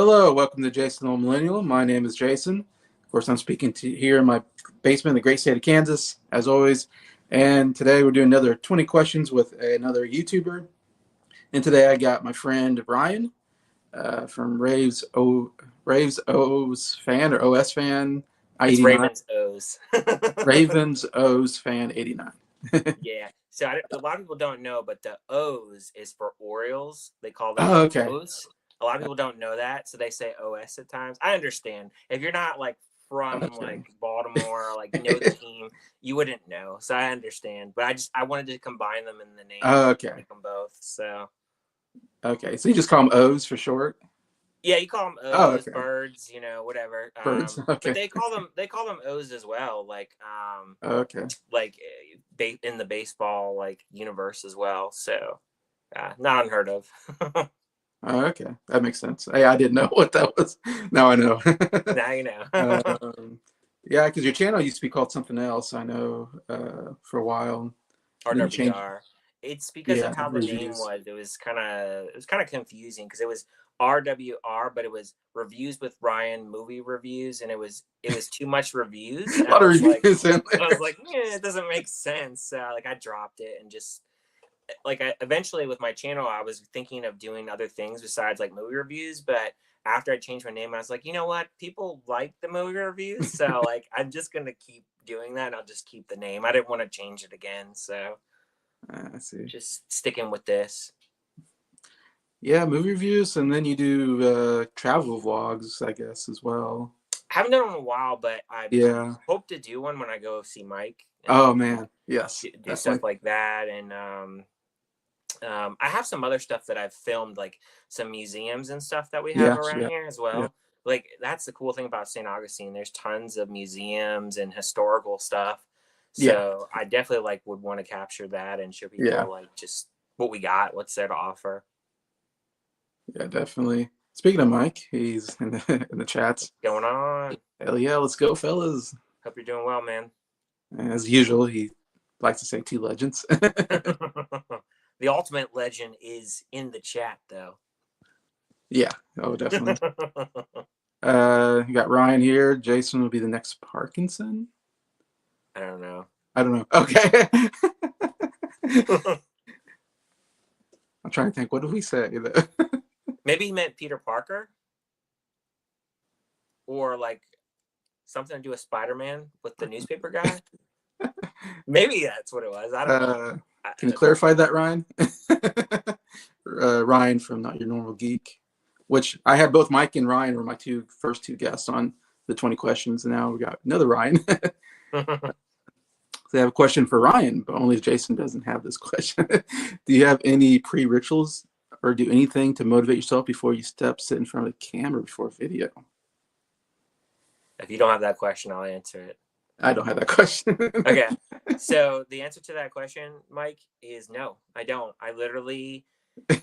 Hello, welcome to Jason the Millennial. My name is Jason. Of course, I'm speaking to here in my basement in the great state of Kansas, as always. And today we're doing another 20 questions with another YouTuber. And today I got my friend Ryan from Raves O's fan or OS fan It's 89. Ravens O's. Ravens O's fan 89. Yeah. So a lot of people don't know, but the O's is for Orioles. They call them Oh, the okay. O's. A lot of people don't know that, so they say OS at times. I understand. If you're not like from Okay. Baltimore or like know the team, you wouldn't know. So I understand. But I wanted to combine them in the name, Oh, okay. make them both. So Okay. So you just call them O's for short? yeah, you call them Oh, O's, okay. birds, whatever. Birds. But Okay. they call them O's as well. Okay. Like in the baseball like universe as well. So not unheard of. Oh, okay, that makes sense. I didn't know what that was. Now I know. Now you know. Yeah, because your channel used to be called something else. I know for a while, and then you changed. RWR. It's because Yeah, of how the name reviews. was. It was kind of confusing because it was RWR, but it was reviews with Ryan movie reviews, and it was too much reviews, A and lot of reviews in I there. was like, yeah, it doesn't make sense. Like I dropped it and just like eventually with my channel I was thinking of doing other things besides like movie reviews, but after I changed my name I was like, you know what, people like the movie reviews, so like I'm just gonna keep doing that and I'll just keep the name. I didn't want to change it again, so I see. just sticking with this. Yeah, movie reviews, and then you do travel vlogs, I guess, as well. I haven't done it in a while, but I Yeah. hope to do one when I go see Mike Oh and man, yes, do stuff definitely. like that. And I have some other stuff that I've filmed, like some museums and stuff that we have Yeah, around yeah, here as yeah, well. Like that's the cool thing about St. Augustine. There's tons of museums and historical stuff. yeah, So I definitely like would want to capture that and show yeah, people like just what we got, what's there to offer. yeah, definitely. Speaking of Mike, he's in the chats. Going on. Hell yeah, let's go, fellas. Hope you're doing well, man. As usual, he likes to say two legends. The ultimate legend is in the chat, though. Yeah, oh, definitely. You got Ryan here. Jason will be the next Parkinson. I don't know. I don't know. Okay. I'm trying to think. What did we say? Maybe he meant Peter Parker, or like something to do with Spider-Man with the newspaper guy. Maybe that's what it was. I don't know. Can you clarify that, Ryan? Ryan from Not Your Normal Geek, which I had both Mike and Ryan were my first two guests on the 20 questions, and now we got another Ryan. They have a question for Ryan, but only Jason doesn't have this question. Do you have any pre-rituals or do anything to motivate yourself before you sit in front of the camera before video? If you don't have that question, I'll answer it. I don't have that question. Okay. So the answer to that question, Mike, is no, I don't. I don't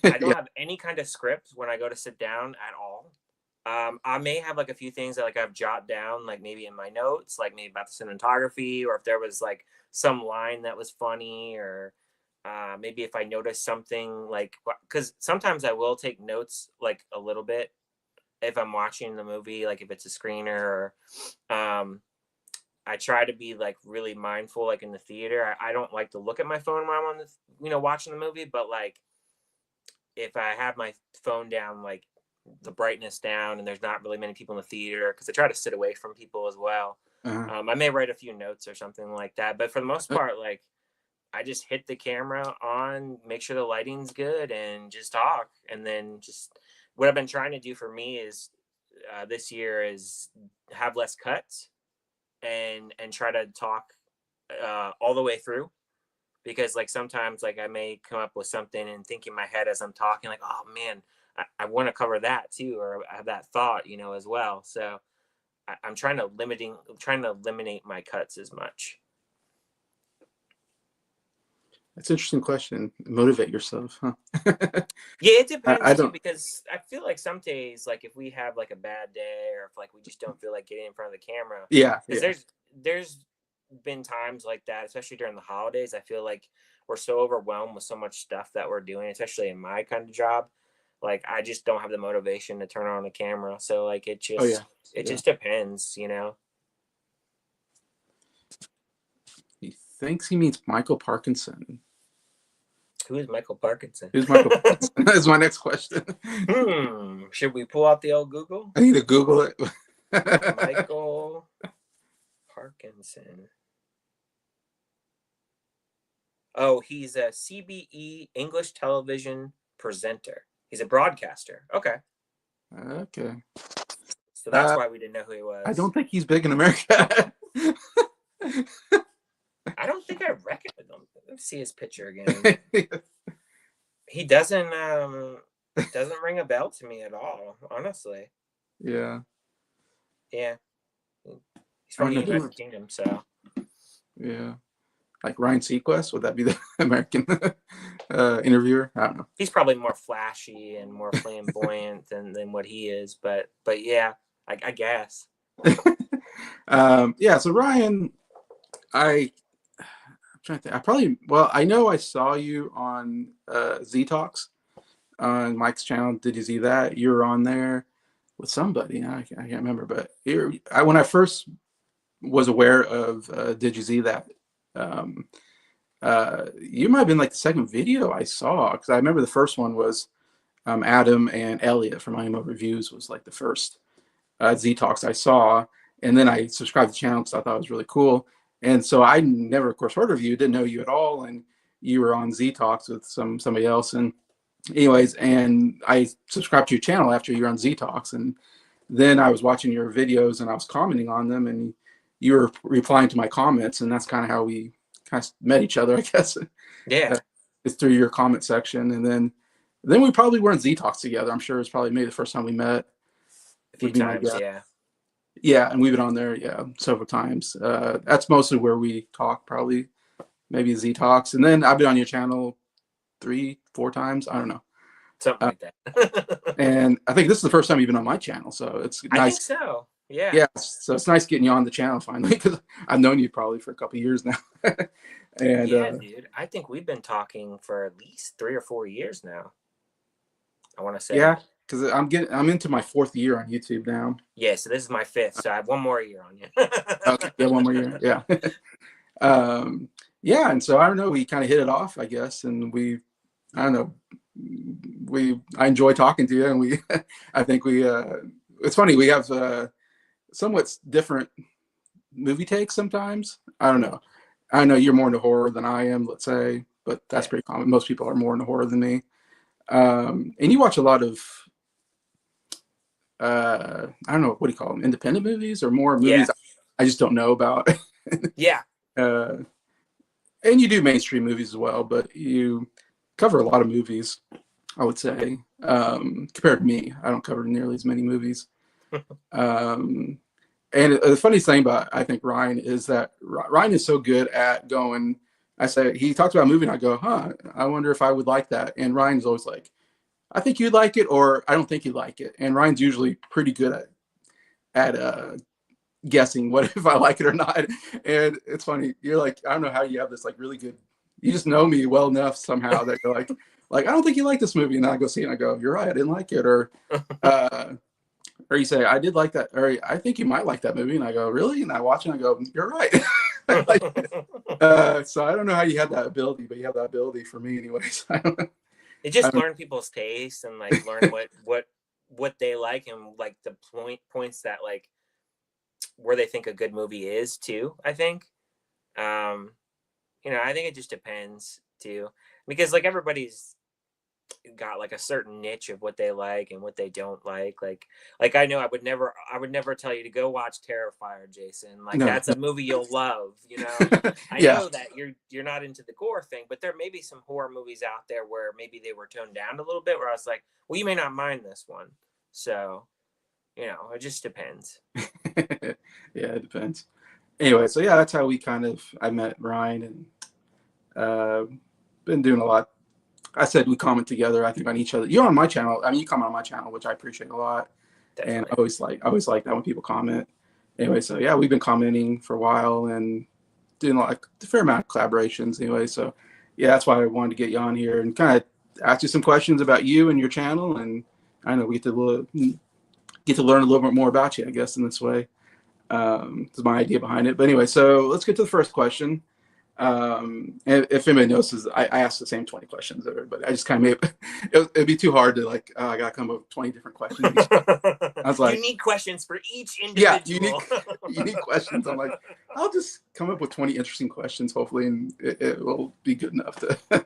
Yeah. have any kind of script when I go to sit down at all. I may have like a few things that like I've jotted down, like maybe in my notes, like maybe about the cinematography, or if there was like some line that was funny, or maybe if I noticed something like, because sometimes I will take notes like a little bit if I'm watching the movie, like if it's a screener, or I try to be like really mindful, like in the theater. I don't like to look at my phone while I'm on watching the movie, but like if I have my phone down, like the brightness down, and there's not really many people in the theater, because I try to sit away from people as well. Uh-huh. I may write a few notes or something like that, but for the most part, like I just hit the camera on, make sure the lighting's good, and just talk. And then just what I've been trying to do for me is this year is have less cuts and try to talk all the way through, because like sometimes like I may come up with something and think in my head as I'm talking, like, oh man, I want to cover that too, or I have that thought, as well. So I'm trying to eliminate my cuts as much. That's an interesting question. Motivate yourself, huh? Yeah, it depends I too, don't. because I feel like some days, like if we have like a bad day, or if like we just don't feel like getting in front of the camera, Yeah, because yeah, there's been times like that, especially during the holidays. I feel like we're so overwhelmed with so much stuff that we're doing, especially in my kind of job. like I just don't have the motivation to turn on a camera. So like it Oh yeah. just depends, He thinks he means Michael Parkinson. Who is Michael Parkinson? Who's Michael Parkinson? That's my next question. Should we pull out the old Google? I need to Google it. Michael Parkinson. Oh, he's a CBE English television presenter. He's a broadcaster. Okay. Okay. So that's why we didn't know who he was. I don't think he's big in America. I don't think I recognize him. Let's see his picture again. He doesn't ring a bell to me at all, honestly. Yeah. Yeah. He's from the United Kingdom, so. Yeah. Like Ryan Seacrest, would that be the American interviewer? I don't know. He's probably more flashy and more flamboyant than what he is, but yeah, I guess. Yeah, so Ryan, I'm trying to think. I know I saw you on Z Talks on Mike's channel. Did you see that? You were on there with somebody. I can't remember, but when I first was aware of Did You See That? You might have been like the second video I saw, because I remember the first one was Adam and Elliot from IMO Reviews was like the first Z Talks I saw, and then I subscribed to the channel because I thought it was really cool. And so I never, of course, heard of you, didn't know you at all, and you were on Z Talks with somebody else. And anyways, and I subscribed to your channel after you were on Z Talks, and then I was watching your videos and I was commenting on them, and you were replying to my comments, and that's kind of how we kind of met each other, I guess. Yeah. It's through your comment section, and then we probably were in Z Talks together. I'm sure it's probably maybe the first time we met. A few times, yeah. Yeah, and we've been on there, several times. That's mostly where we talk, probably, maybe Z Talks. And then I've been on your channel 3-4 times. I don't know. Something like that. And I think this is the first time you've been on my channel, so it's nice. I think so, yeah. Yeah, so it's nice getting you on the channel finally, because I've known you probably for a couple of years now. And yeah, dude, I think we've been talking for at least 3 or 4 years now, I want to say. Yeah, because I'm into my 4th year on YouTube now. Yeah, so this is my 5th, so I have 1 more year on you. Okay, yeah, 1 more year, yeah. Yeah, and so I don't know, we kind of hit it off, I guess, and I don't know, I enjoy talking to you, and I think it's funny, we have somewhat different movie takes sometimes. I don't know. I know you're more into horror than I am, let's say, but that's pretty common. Most people are more into horror than me. And you watch a lot of, I don't know, what do you call them? Independent movies or more movies I just don't know about. Yeah. And you do mainstream movies as well, but you cover a lot of movies, I would say. Compared to me, I don't cover nearly as many movies. And the funniest thing about, I think, Ryan is that Ryan is so good at going, he talks about a movie and I go, I wonder if I would like that. And Ryan's always like, I think you'd like it, or I don't think you'd like it. And Ryan's usually pretty good at guessing what if I like it or not. And it's funny, you're like, I don't know how you have this like really good, you just know me well enough somehow that you're like I don't think you like this movie. And then I go see it and I go, you're right, I didn't like it. Or you say, I did like that, or I think you might like that movie. And I go, really? And I watch it and I go, you're right. So I don't know how you have that ability, but you have that ability for me anyways. You just learn people's tastes and like learn what they like, and like the points that like where they think a good movie is too, I think. I think it just depends too, because like everybody's got like a certain niche of what they like and what they don't like. Like I know I would never tell you to go watch Terrifier, Jason. Like, no. That's a movie you'll love, I know that you're not into the gore thing, but there may be some horror movies out there where maybe they were toned down a little bit, where I was like, well, you may not mind this one. So, it just depends. Yeah, it depends. Anyway, so yeah, that's how I met Ryan, and been doing a lot. I said we comment together, I think, on each other. You're on my channel. I mean, you comment on my channel, which I appreciate a lot. Definitely. And I always like that when people comment. Anyway, so yeah, we've been commenting for a while and doing like a fair amount of collaborations anyway. So yeah, that's why I wanted to get you on here and kind of ask you some questions about you and your channel, and I know we get to learn a little bit more about you, I guess, in this way. Is my idea behind it. But anyway, so let's get to the first question. If anybody notices, I asked the same 20 questions of everybody. I just kind of made it'd be too hard to like, I got to come up with 20 different questions. I was like, unique questions for each yeah, individual. unique questions. I'm like, I'll just come up with 20 interesting questions, hopefully, and it will be good enough to.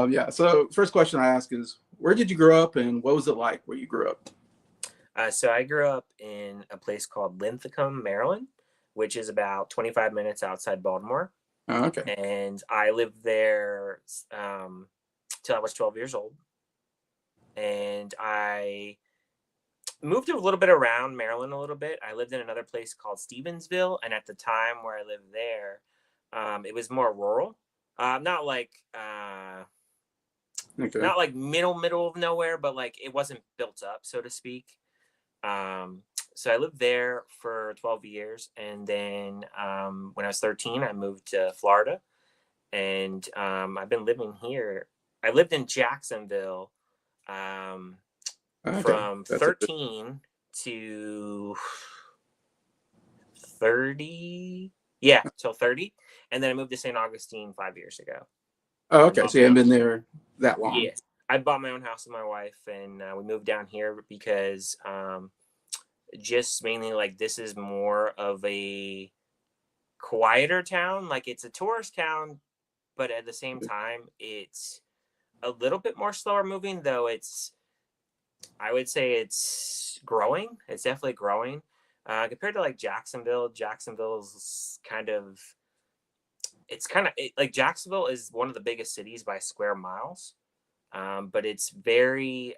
Yeah. So first question I ask is, where did you grow up, and what was it like where you grew up? So I grew up in a place called Linthicum, Maryland, which is about 25 minutes outside Baltimore. Oh, okay. And I lived there till I was 12 years old. And I moved a little bit around Maryland a little bit. I lived in another place called Stevensville. And at the time where I lived there, it was more rural. Not like Okay. not like middle of nowhere, but like it wasn't built up, so to speak. So I lived there for 12 years. And then when I was 13, I moved to Florida. And I've been living here. I lived in Jacksonville Okay. from That's 13 to 30. Yeah, till 30. And then I moved to St. Augustine 5 years ago. Oh, okay. So you haven't been there that long. Yes. I bought my own house with my wife, and we moved down here because just mainly like this is more of a quieter town. Like it's a tourist town, but at the same time, it's a little bit more slower moving, though I would say it's growing. It's definitely growing. Compared to like Jacksonville, Jacksonville's like Jacksonville is one of the biggest cities by square miles. But it's very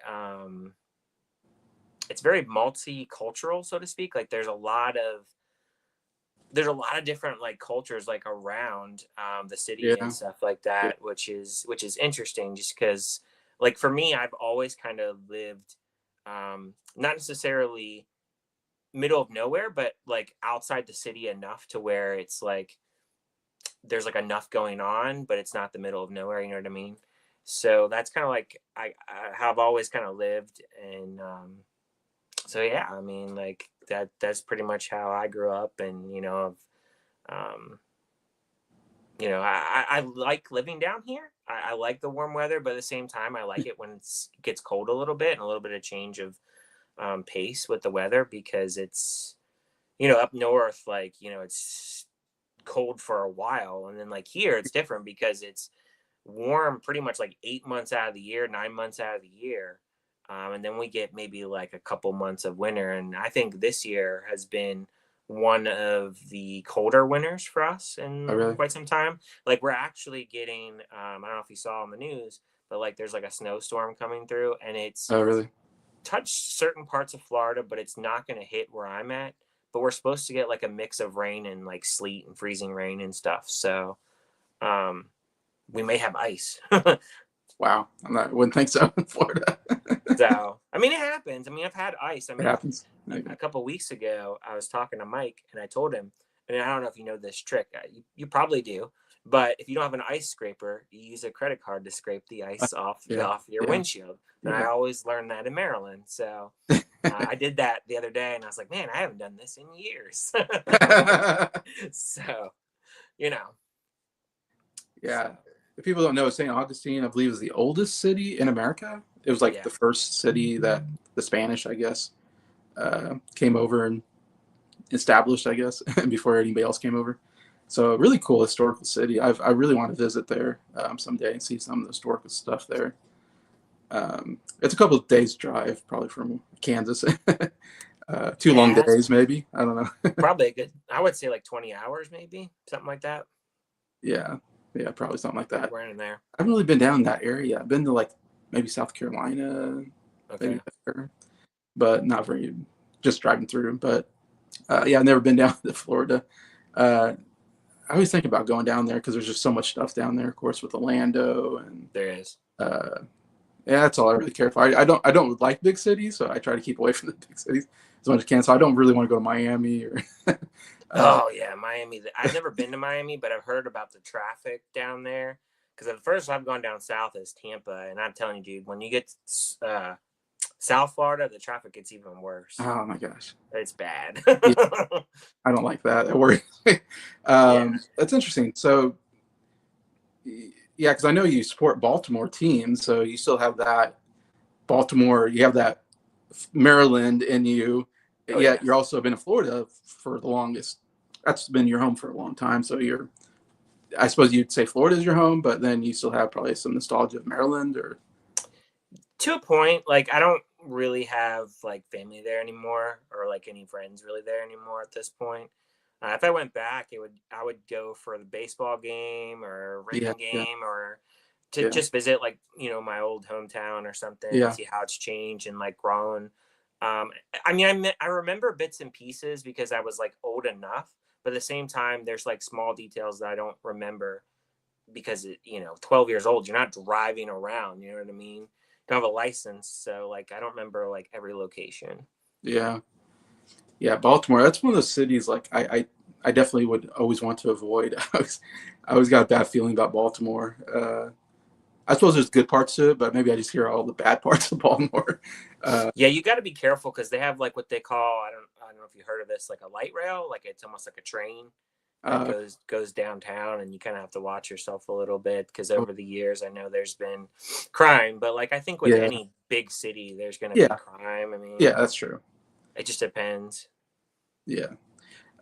multicultural, so to speak. Like there's a lot of different like cultures like around the city and stuff like that, which is interesting, just because like for me, I've always kind of lived not necessarily middle of nowhere, but like outside the city enough to where it's like there's like enough going on, but it's not the middle of nowhere, you know what I mean? So that's kind of like I have always kind of lived. And so yeah, I mean, like that's pretty much how I grew up. And I like living down here. I like the warm weather, but at the same time, I like it when it gets cold a little bit, and a little bit of change of pace with the weather, because it's up north, like it's cold for a while, and then like here it's different because it's warm pretty much like 8 months out of the year, 9 months out of the year. And then we get maybe like a couple months of winter. And I think this year has been one of the colder winters for us in quite some time. Like we're actually getting, I don't know if you saw on the news, but like there's like a snowstorm coming through, and it's touched certain parts of Florida, but it's not going to hit where I'm at. But we're supposed to get like a mix of rain and like sleet and freezing rain and stuff. So, we may have ice. Wow. Wouldn't think so in Florida. So, I mean, it happens. I mean, I've had ice. I mean, it happens. A couple of weeks ago, I was talking to Mike, and I told him, and I don't know if you know this trick. You probably do. But if you don't have an ice scraper, you use a credit card to scrape the ice off your windshield. And I always learned that in Maryland. So I did that the other day, and I was like, man, I haven't done this in years. So, Yeah. If people don't know, St. Augustine, I believe, is the oldest city in America. It was like the first city that the Spanish, I guess, came over and established, I guess, before anybody else came over. So really cool historical city. I really want to visit there someday and see some of the historical stuff there. It's a couple of days drive probably from Kansas. 2 long days, maybe. I don't know. Probably a good, I would say like 20 hours, maybe something like that. Yeah, probably something like that. We're in there. I haven't really been down in that area. I've been to like maybe South Carolina, maybe there, but not very. Just driving through. But I've never been down to Florida. I always think about going down there because there's just so much stuff down there, of course, with Orlando, and there is. That's all I really care for. I don't like big cities, so I try to keep away from the big cities as much as I can. So I don't really want to go to Miami or. Oh yeah, Miami. I've never been to Miami, but I've heard about the traffic down there. Because at first I've gone down south as Tampa, and I'm telling you, dude, when you get South Florida, the traffic gets even worse. Oh my gosh. It's bad. Yeah, I don't like that. That worries me. Yeah. That's interesting. So, yeah, because I know you support Baltimore teams, so you still have that Baltimore, you have that Maryland in you. Oh yeah. Yet you're also been in Florida for the longest. That's been your home for a long time. So I suppose you'd say Florida is your home, but then you still have probably some nostalgia of Maryland or. To a point, like I don't really have like family there anymore, or like any friends really there anymore at this point. If I went back, I would go for the baseball game or Yeah, Raven yeah, game, or to yeah, just visit like my old hometown or something, yeah, see how it's changed and like grown. I mean, I remember bits and pieces because I was like old enough, but at the same time, there's like small details that I don't remember because 12 years old, you're not driving around. You know what I mean? Don't have a license, so like I don't remember like every location. yeah, yeah. Baltimore. That's one of those cities. Like I definitely would always want to avoid. I always got a bad feeling about Baltimore. I suppose there's good parts to it, but maybe I just hear all the bad parts of Baltimore. Yeah, you got to be careful because they have like what they call, I don't know if you heard of this, like a light rail, like it's almost like a train that Uh, goes downtown, and you kind of have to watch yourself a little bit because oh, over the years I know there's been crime, but like I think with yeah, any big city there's going to be yeah, crime. I yeah. mean, That's true. it just depends. Yeah.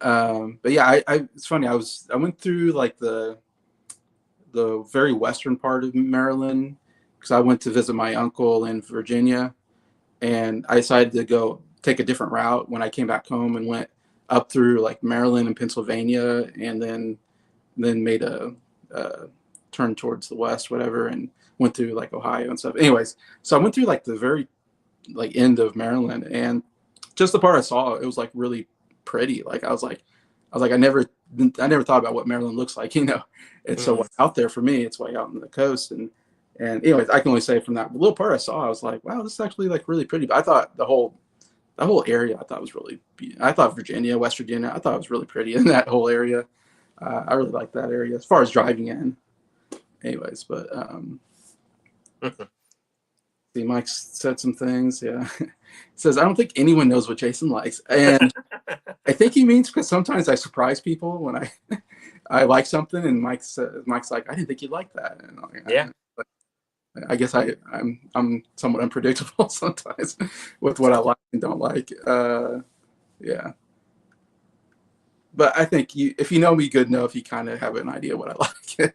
But yeah, it's funny. I went through like the very western part of Maryland because I went to visit my uncle in Virginia, and I decided to go take a different route when I came back home and went up through like Maryland and Pennsylvania, and then made a turn towards the west, whatever, and went through like Ohio and stuff. Anyways, so I went through like the very like end of Maryland, and just the part I saw, it was like really pretty. Like I never thought about what Maryland looks like. It's so Mm. way out there for me. It's way out on the coast, and anyways, I can only say from that little part I saw, I was like, wow, this is actually like really pretty. But I thought the whole area I thought was really. I thought Virginia, West Virginia, I thought it was really pretty in that whole area. I really like that area as far as driving in. Anyways, but see, Mike said some things. Yeah, says I don't think anyone knows what Jason likes, and I think he means because sometimes I surprise people when I like something, and Mike's like, I didn't think you'd like that, and Yeah. I guess I'm somewhat unpredictable sometimes with what I like and don't like. Yeah, but I think if you know me good enough, you kind of have an idea what I like,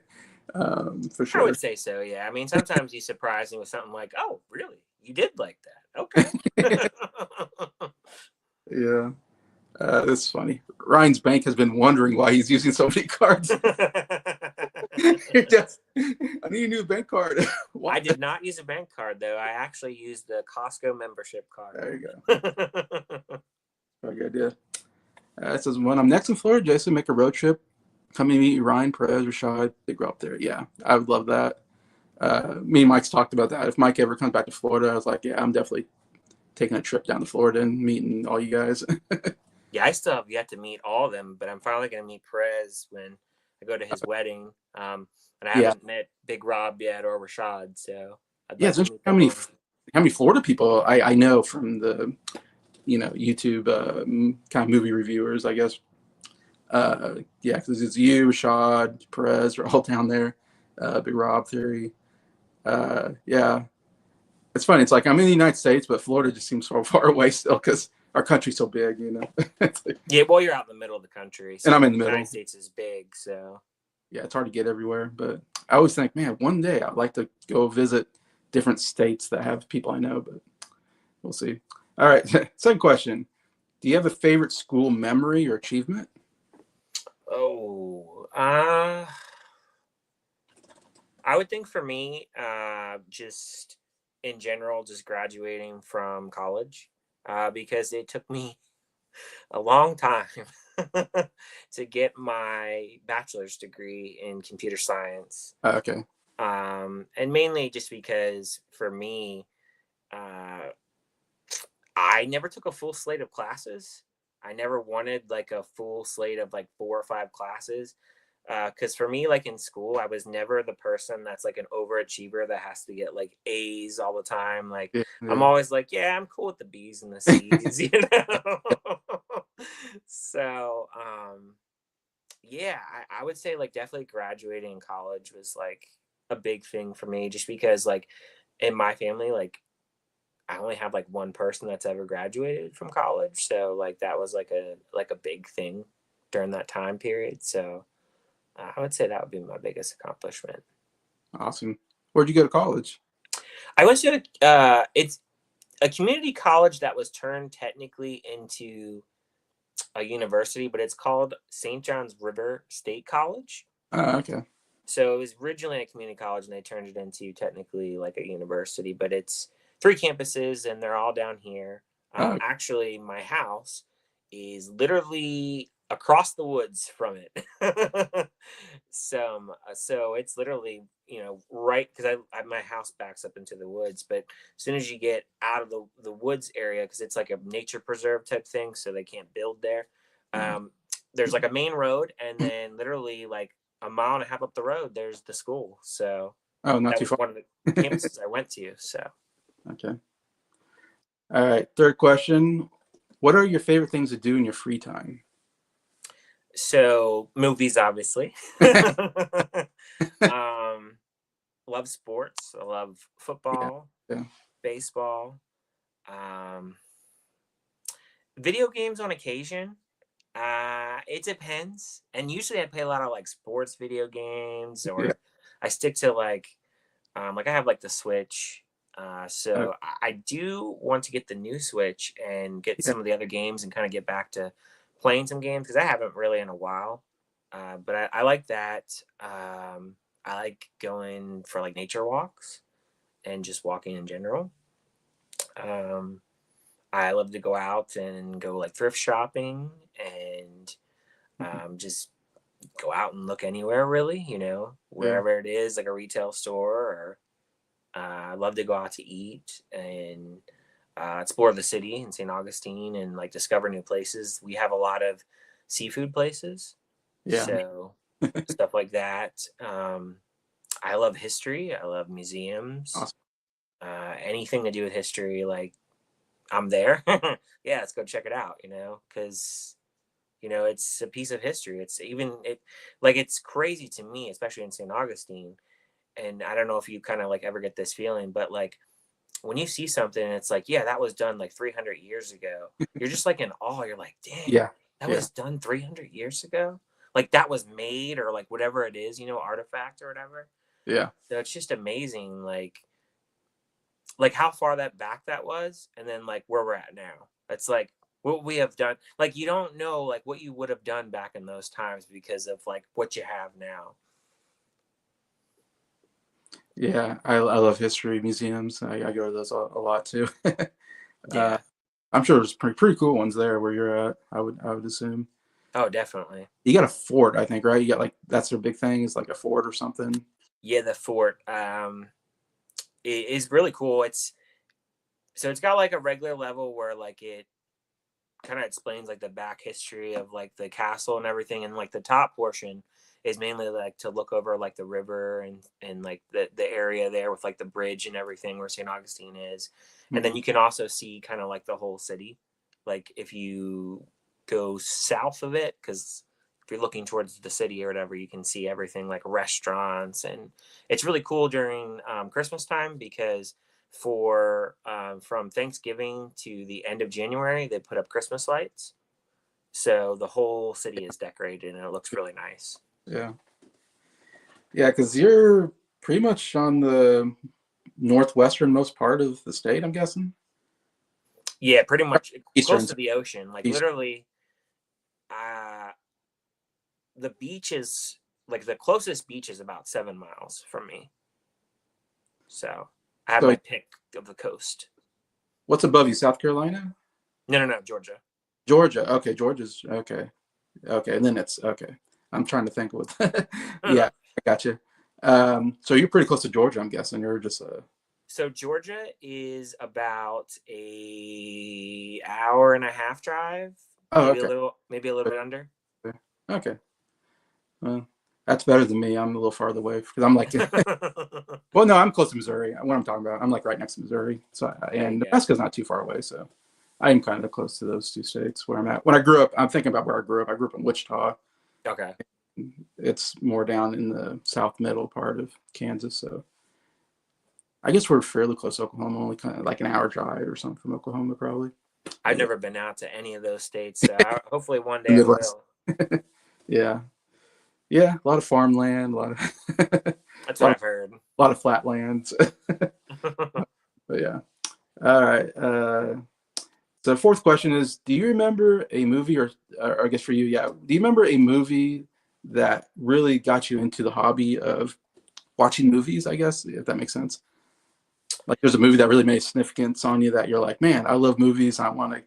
for I sure. would say so. Yeah. I mean, sometimes you surprise me with something like, "Oh, really? You did like that? Okay." Yeah, that's funny. Ryan's bank has been wondering why he's using so many cards. Just, I need a new bank card. I What? did not use a bank card though. I actually used the Costco membership card. There you go. Very good idea. It says when I'm next in Florida, Jason, make a road trip. Come and meet Ryan, Perez, Rashad. They grow up there. Yeah, I would love that. Me and Mike's talked about that. If Mike ever comes back to Florida, I was like, yeah, I'm definitely taking a trip down to Florida and meeting all you guys. Yeah, I still have yet to meet all of them, but I'm finally going to meet Perez when I go to his wedding. And I Yeah, haven't met Big Rob yet or Rashad, so I'd yeah. like It's to interesting meet them all. how many Florida people I know from the YouTube kind of movie reviewers, I guess. Yeah, because it's you, Rashad, Perez are all down there. Big Rob Theory. Yeah, it's funny. It's like I'm in the United States, but Florida just seems so far away still because our country's so big. It's like, Yeah, well, you're out in the middle of the country, and so I'm in the the United middle. States is big. So Yeah, it's hard to get everywhere. But I always think, man, one day I'd like to go visit different states that have people I know, but we'll see. All right, second question. Do you have a favorite school memory or achievement? oh, I would think for me, just in general, just graduating from college, because it took me a long time to get my bachelor's degree in computer science. Okay. And mainly just because for me, uh, I never took a full slate of classes. I never wanted like a full slate of like 4 or 5 classes. Because for me, like in school, I was never the person that's like an overachiever that has to get like A's all the time. Like Yeah, I'm yeah. always like, yeah, I'm cool with the B's and the C's, you know. So yeah, I would say like definitely graduating in college was like a big thing for me, just because like in my family, like I only have like one person that's ever graduated from college, so like that was like a big thing during that time period. So I would say that would be my biggest accomplishment. Awesome. Where'd you go to college? I went to it's a community college that was turned technically into a university, but it's called St. John's River State College. Okay. So it was originally a community college, and they turned it into technically like a university. But it's three campuses, and they're all down here. Oh, Actually, my house is literally across the woods from it. So it's literally, you know, right, because my house backs up into the woods, but as soon as you get out of the woods area, because it's like a nature preserve type thing, so they can't build there. uh, Um, there's like a main road, and then literally like a mile and a half up the road, there's the school. So oh, not that too was far. one of the campuses I went to. So Okay. All right. Third question. What are your favorite things to do in your free time? movies, obviously. um, love sports. I love Yeah. football, Yeah. baseball, um, video games on occasion. It depends, and usually I play a lot of like sports video games, Yeah. or I stick to like I have like the Switch. Uh, So I do want to get the new Switch and get yeah. some of the other games and kind of get back to playing some games, because I haven't really in a while. But I like that. I like going for like nature walks and just walking in general. Um, I love to go out and go like thrift shopping, and Mhm. just go out and look anywhere really, you know, Yeah. wherever it is, like a retail store, or I love to go out to eat and explore the city in St. Augustine and like discover new places. We have a lot of seafood places, Yeah. so stuff like that. I love history. I love museums. Awesome. Anything to do with history, like I'm there. Yeah, let's go check it out. You know, because it's a piece of history. It's even it like it's crazy to me, especially in St. Augustine. And I don't know if you kind of like ever get this feeling, but like when you see something and it's like, yeah, that was done like 300 years ago, you're just like in awe. You're like, dang, Yeah. that Yeah. was done 300 years ago. Like that was made, or like whatever it is, artifact or whatever. Yeah. So it's just amazing, like how far that back that was, and then like where we're at now. It's like what we have done. Like you don't know like what you would have done back in those times because of like what you have now. Yeah. I love history museums. I go to those a lot too. uh, Yeah. I'm sure there's pretty cool ones there where you're at. I would assume. Oh, definitely. You got a fort, I think, right? You got like that's their big thing is like a fort or something. Yeah, the fort is really cool. It's got like a regular level where like it kind of explains like the back history of like the castle and everything, and like the top portion is mainly like to look over like the river and like the area there with like the bridge and everything where St. Augustine is. And then Mhm. you can also see kind of like the whole city, like if you go south of it, because if you're looking towards the city or whatever, you can see everything like restaurants. And it's really cool during Christmas time, because for from Thanksgiving to the end of January, they put up Christmas lights. So the whole city is decorated and it looks really nice. Yeah. Yeah, because you're pretty much on the northwesternmost part of the state, I'm guessing. Yeah, pretty much Eastern. close to the ocean. Like East. literally, uh, the beach is like the closest beach is about 7 miles from me. So I have So my pick of the coast. what's above you? South Carolina? No, no, no, Georgia. Georgia. Okay, Georgia's okay. Okay, and then it's okay. I'm trying to think what. Yeah, I got you. So you're pretty close to Georgia, I'm guessing. You're just So Georgia is about a hour and a half drive, oh, okay. maybe a little bit under. Okay. Well, That's better than me. I'm a little farther away because I'm like, well, no, I'm close to Missouri. What I'm talking about, I'm like right next to Missouri. So, There you and go. Nebraska's not too far away. So I am kind of close to those two states where I'm at. When I grew up, I'm thinking about where I grew up. I grew up in Wichita. Okay. It's more down in the south middle part of Kansas. So I guess we're fairly close to Oklahoma, only kind of like an hour drive or something from Oklahoma, probably. I've But yeah, never been out to any of those states, so hopefully one the day I Midwest. will. Yeah, yeah, a lot of farmland, a lot of a That's what lot of I've heard. a lot of flatlands. But yeah, all right. So the fourth question is: do you remember a movie, or I guess for you, yeah, do you remember a movie that really got you into the hobby of watching movies? I guess if that makes sense. Like there's a movie that really made a significance on you that you're like, man, I love movies. I want to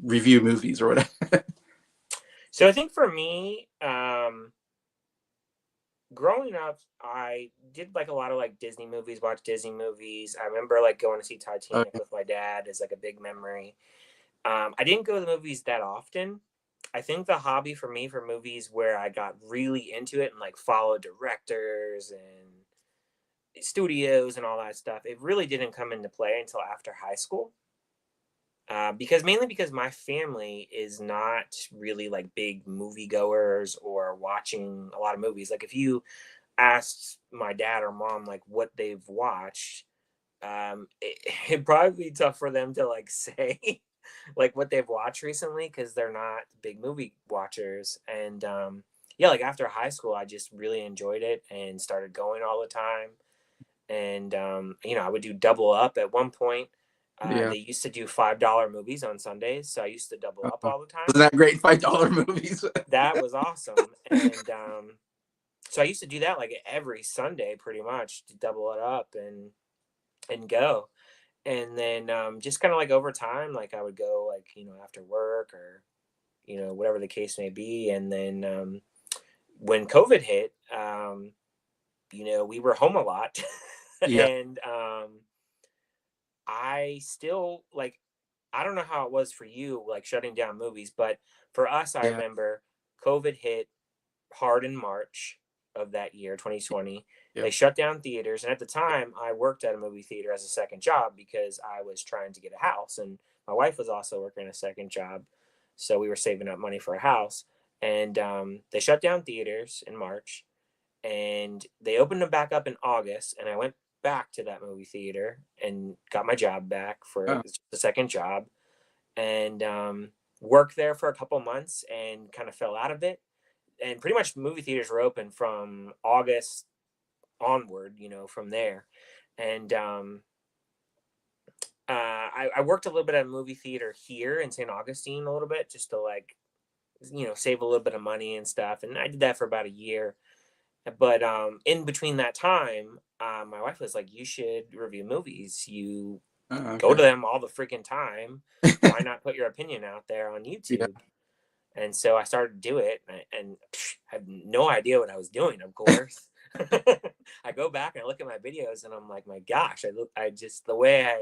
review movies or whatever. So I think for me, growing up, I did like a lot of like Disney movies, watch Disney movies. I remember like going to see Titanic with my dad is like a big memory. I didn't go to the movies that often. I think the hobby for me for movies where I got really into it and like followed directors and studios and all that stuff, it really didn't come into play until after high school. Because mainly because my family is not really like big moviegoers or watching a lot of movies. Like if you asked my dad or mom like what they've watched, it'd probably be tough for them to like say like what they've watched recently because they're not big movie watchers. And yeah, like after high school, I just really enjoyed it and started going all the time. And I would do double up at one point. Yeah. They used to do $5 movies on Sundays, so I used to double up all the Isn't time. that great? $5 movies. That was awesome. And so I used to do that like every Sunday pretty much to double it up and go. And then just kind of like over time, like I would go like, after work or, whatever the case may be. And then when COVID hit, we were home a lot. Yeah. And I still like, I don't know how it was for you, like shutting down movies, but for us, I Yeah. remember COVID hit hard in March of that year, 2020. They Yep. shut down theaters. And at the time, I worked at a movie theater as a second job because I was trying to get a house. And my wife was also working a second job. So we were saving up money for a house. And they shut down theaters in March and they opened them back up in August. And I went back to that movie theater and got my job back for Oh, the second job and worked there for a couple months and kind of fell out of it and pretty much movie theaters were open from August onward, from there. And I worked a little bit at a movie theater here in St. Augustine a little bit just to like, save a little bit of money and stuff. And I did that for about a year. But in between that time, my wife was like, you should review movies. You go okay. to them all the freaking time. Why not put your opinion out there on Yeah. YouTube? And so I started to do it, and I have no idea what I was doing, of course. I go back and I look at my videos, and I'm like, my gosh, I just the way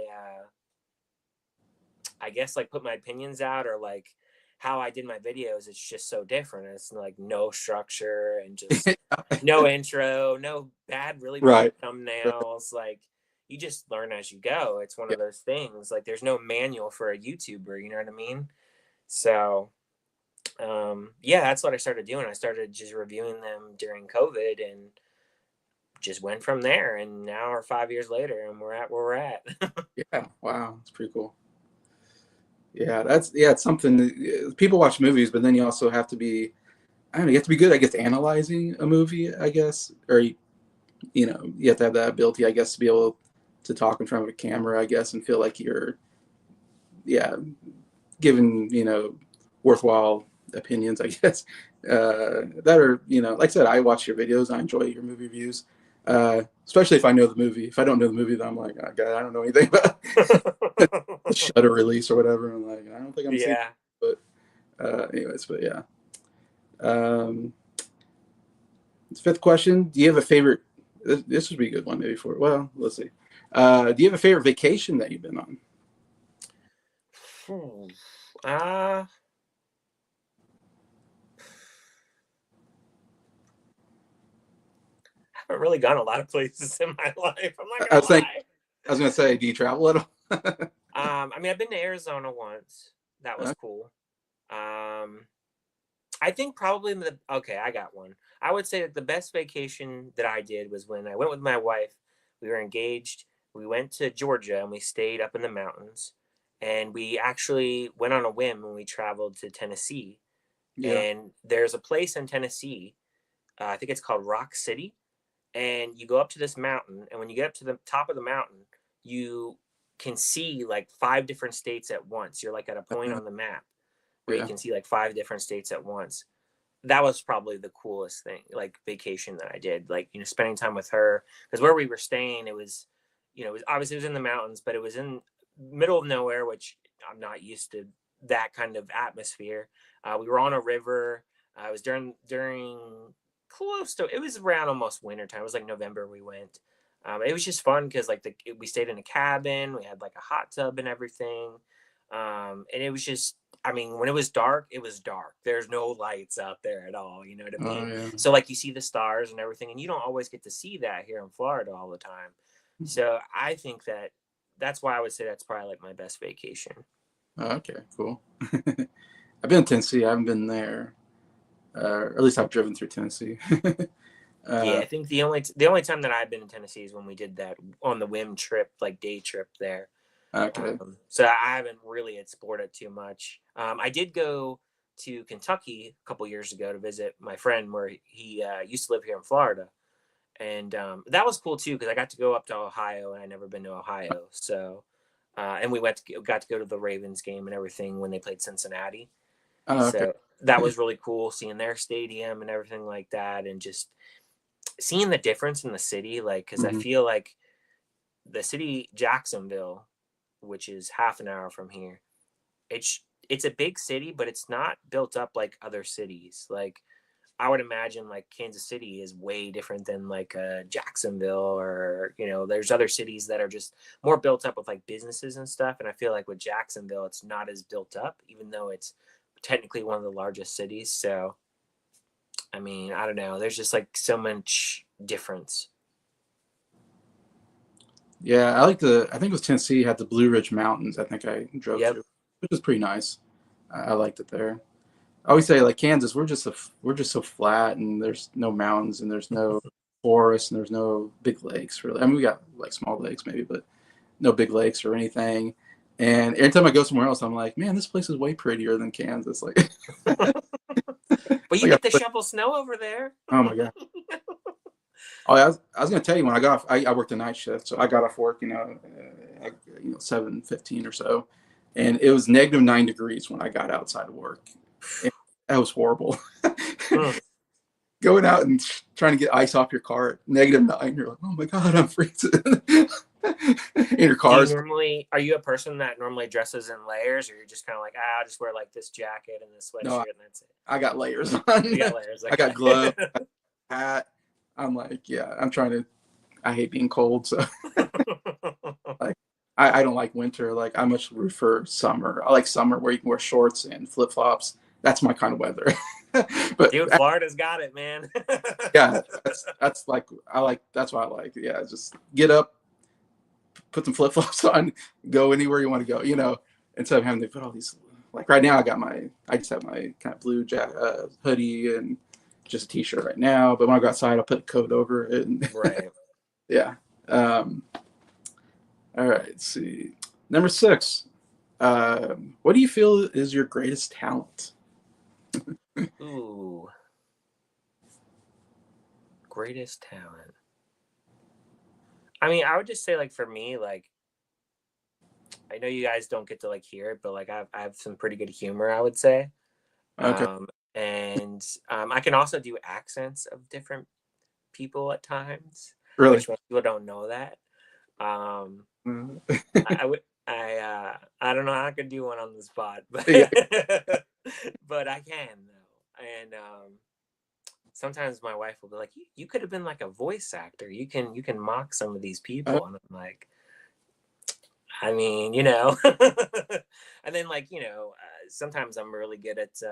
I guess like put my opinions out or like how I did my videos, it's just so different. It's like no structure and just no intro, no really bad Right. Right. thumbnails. Like you just learn as you go. It's one Yeah. of those things. Like there's no manual for a YouTuber. You know what I mean? So yeah, that's what I started doing. I started just reviewing them during COVID and just went from there. And now we're 5 years later and we're at where we're at. Yeah. Wow. That's pretty cool. Yeah. It's something people watch movies, but then you also have to be, I don't know, you have to be good, I guess, analyzing a movie, I guess, or, you have to have that ability, I guess, to be able to talk in front of a camera, I guess, and feel like you're, yeah, given, worthwhile opinions, I guess, that are, like I said, I watch your videos. I enjoy your movie reviews, especially if I know the movie. If I don't know the movie, then I'm like, oh, God, I don't know anything about the Shutter release or whatever. I'm like, I don't think I'm seeing Yeah. it. But anyways, but yeah. Um, fifth question: do you have a favorite? This would be a good one, maybe for. Well, let's see. Do you have a favorite vacation that you've been on? Hmm. Uh, haven't really gone a lot of places in my life. I'm not I gonna was think lie. I was gonna say, do you travel at all? I mean, I've been to Arizona once. That was cool. I think probably okay, I got one. I would say that the best vacation that I did was when I went with my wife. We were engaged. We went to Georgia and we stayed up in the mountains. And we actually went on a whim and we traveled to Tennessee. Yeah, And there's a place in Tennessee, I think it's called Rock City. And you go up to this mountain. And when you get up to the top of the mountain, you can see like 5 different states at once. You're like at a point on the map where you yeah. can see like 5 different states at once. That was probably the coolest thing, like vacation that I did, like, spending time with her. Because where we were staying, it was, obviously it was in the mountains, but it was in middle of nowhere, which I'm not used to that kind of atmosphere. We were on a river. It was during close to, it was around almost winter time. It was like November we went. It was just fun because like we stayed in a cabin. We had like a hot tub and everything. And it was just, I mean, when it was dark, it was dark. There's no lights out there at all. You know what I Oh mean? yeah. So like you see the stars and everything, and you don't always get to see that here in Florida all the time. So I think that's why I would say that's probably like my best vacation. Oh, okay, cool. I've been to Tennessee. I haven't been there, or at least I've driven through Tennessee. Yeah, uh, I think the only time that I've been in Tennessee is when we did that on the whim trip, like day trip there. okay. So I haven't really explored it too much. I did go to Kentucky a couple years ago to visit my friend where he used to live here in Florida. And that was cool too because I got to go up to Ohio and I'd never been to Ohio. So, and we got to go to the Ravens game and everything when they played Cincinnati. Oh, okay. So that was really cool seeing their stadium and everything like that, and just seeing the difference in the city. Like, because I Hmm. feel like the city Jacksonville, which is half an hour from here, it's a big city, but it's not built up like other cities. Like I would imagine like Kansas City is way different than like Jacksonville, or there's other cities that are just more built up with like businesses and stuff. And I feel like with Jacksonville, it's not as built up, even though it's technically one of the largest cities. So I mean, I don't know. There's just like so much difference. Yeah, I think it was Tennessee had the Blue Ridge Mountains. I think I drove Yep. through, which was pretty nice. I liked it there. I always say like Kansas, we're just so flat, and there's no mountains, and there's no forests, and there's no big lakes really. I mean, we got like small lakes maybe, but no big lakes or anything. And every time I go somewhere else, I'm like, man, this place is way prettier than Kansas. Like, But you like get to shovel snow over there. oh my god. Oh, I was gonna tell you when I got off. I worked a night shift, so I got off work, 7:15 or so, and it was -9 degrees when I got outside of work. And that was horrible. Hmm. Going out and trying to get ice off your car at -9, you're like, oh my god, I'm freezing. In your cars. Are you a person that normally dresses in layers, or you're just kind of like, I'll just wear like this jacket and this No, sweatshirt and that's it? I got layers on. You got layers, I got okay. gloves, hat. I'm like, yeah, I hate being cold, so like I don't like winter. Like I much prefer summer. I like summer where you can wear shorts and flip flops. That's my kind of weather. But Dude, Florida's got it, man. yeah, that's like that's what I like. Yeah, just get up, put some flip flops on, go anywhere you want to go. Instead of having to put all these. Like right now, I just have my kind of blue hoodie and just a t-shirt right now. But when I go outside, I'll put a coat over it. And Right. yeah. All right. Let's see. Number 6. What do you feel is your greatest talent? Ooh, greatest talent. I mean, I would just say like for me, like I know you guys don't get to like hear it, but like I have some pretty good humor, I would say. Okay. And I can also do accents of different people at times, Really? which most people don't know that. Um, Uh, I would I don't know how I could do one on the spot, but yeah. but I can though. And sometimes my wife will be like, you could have been like a voice actor. You can mock some of these Uh, people. And I'm like, I mean, and then like, sometimes I'm really good at,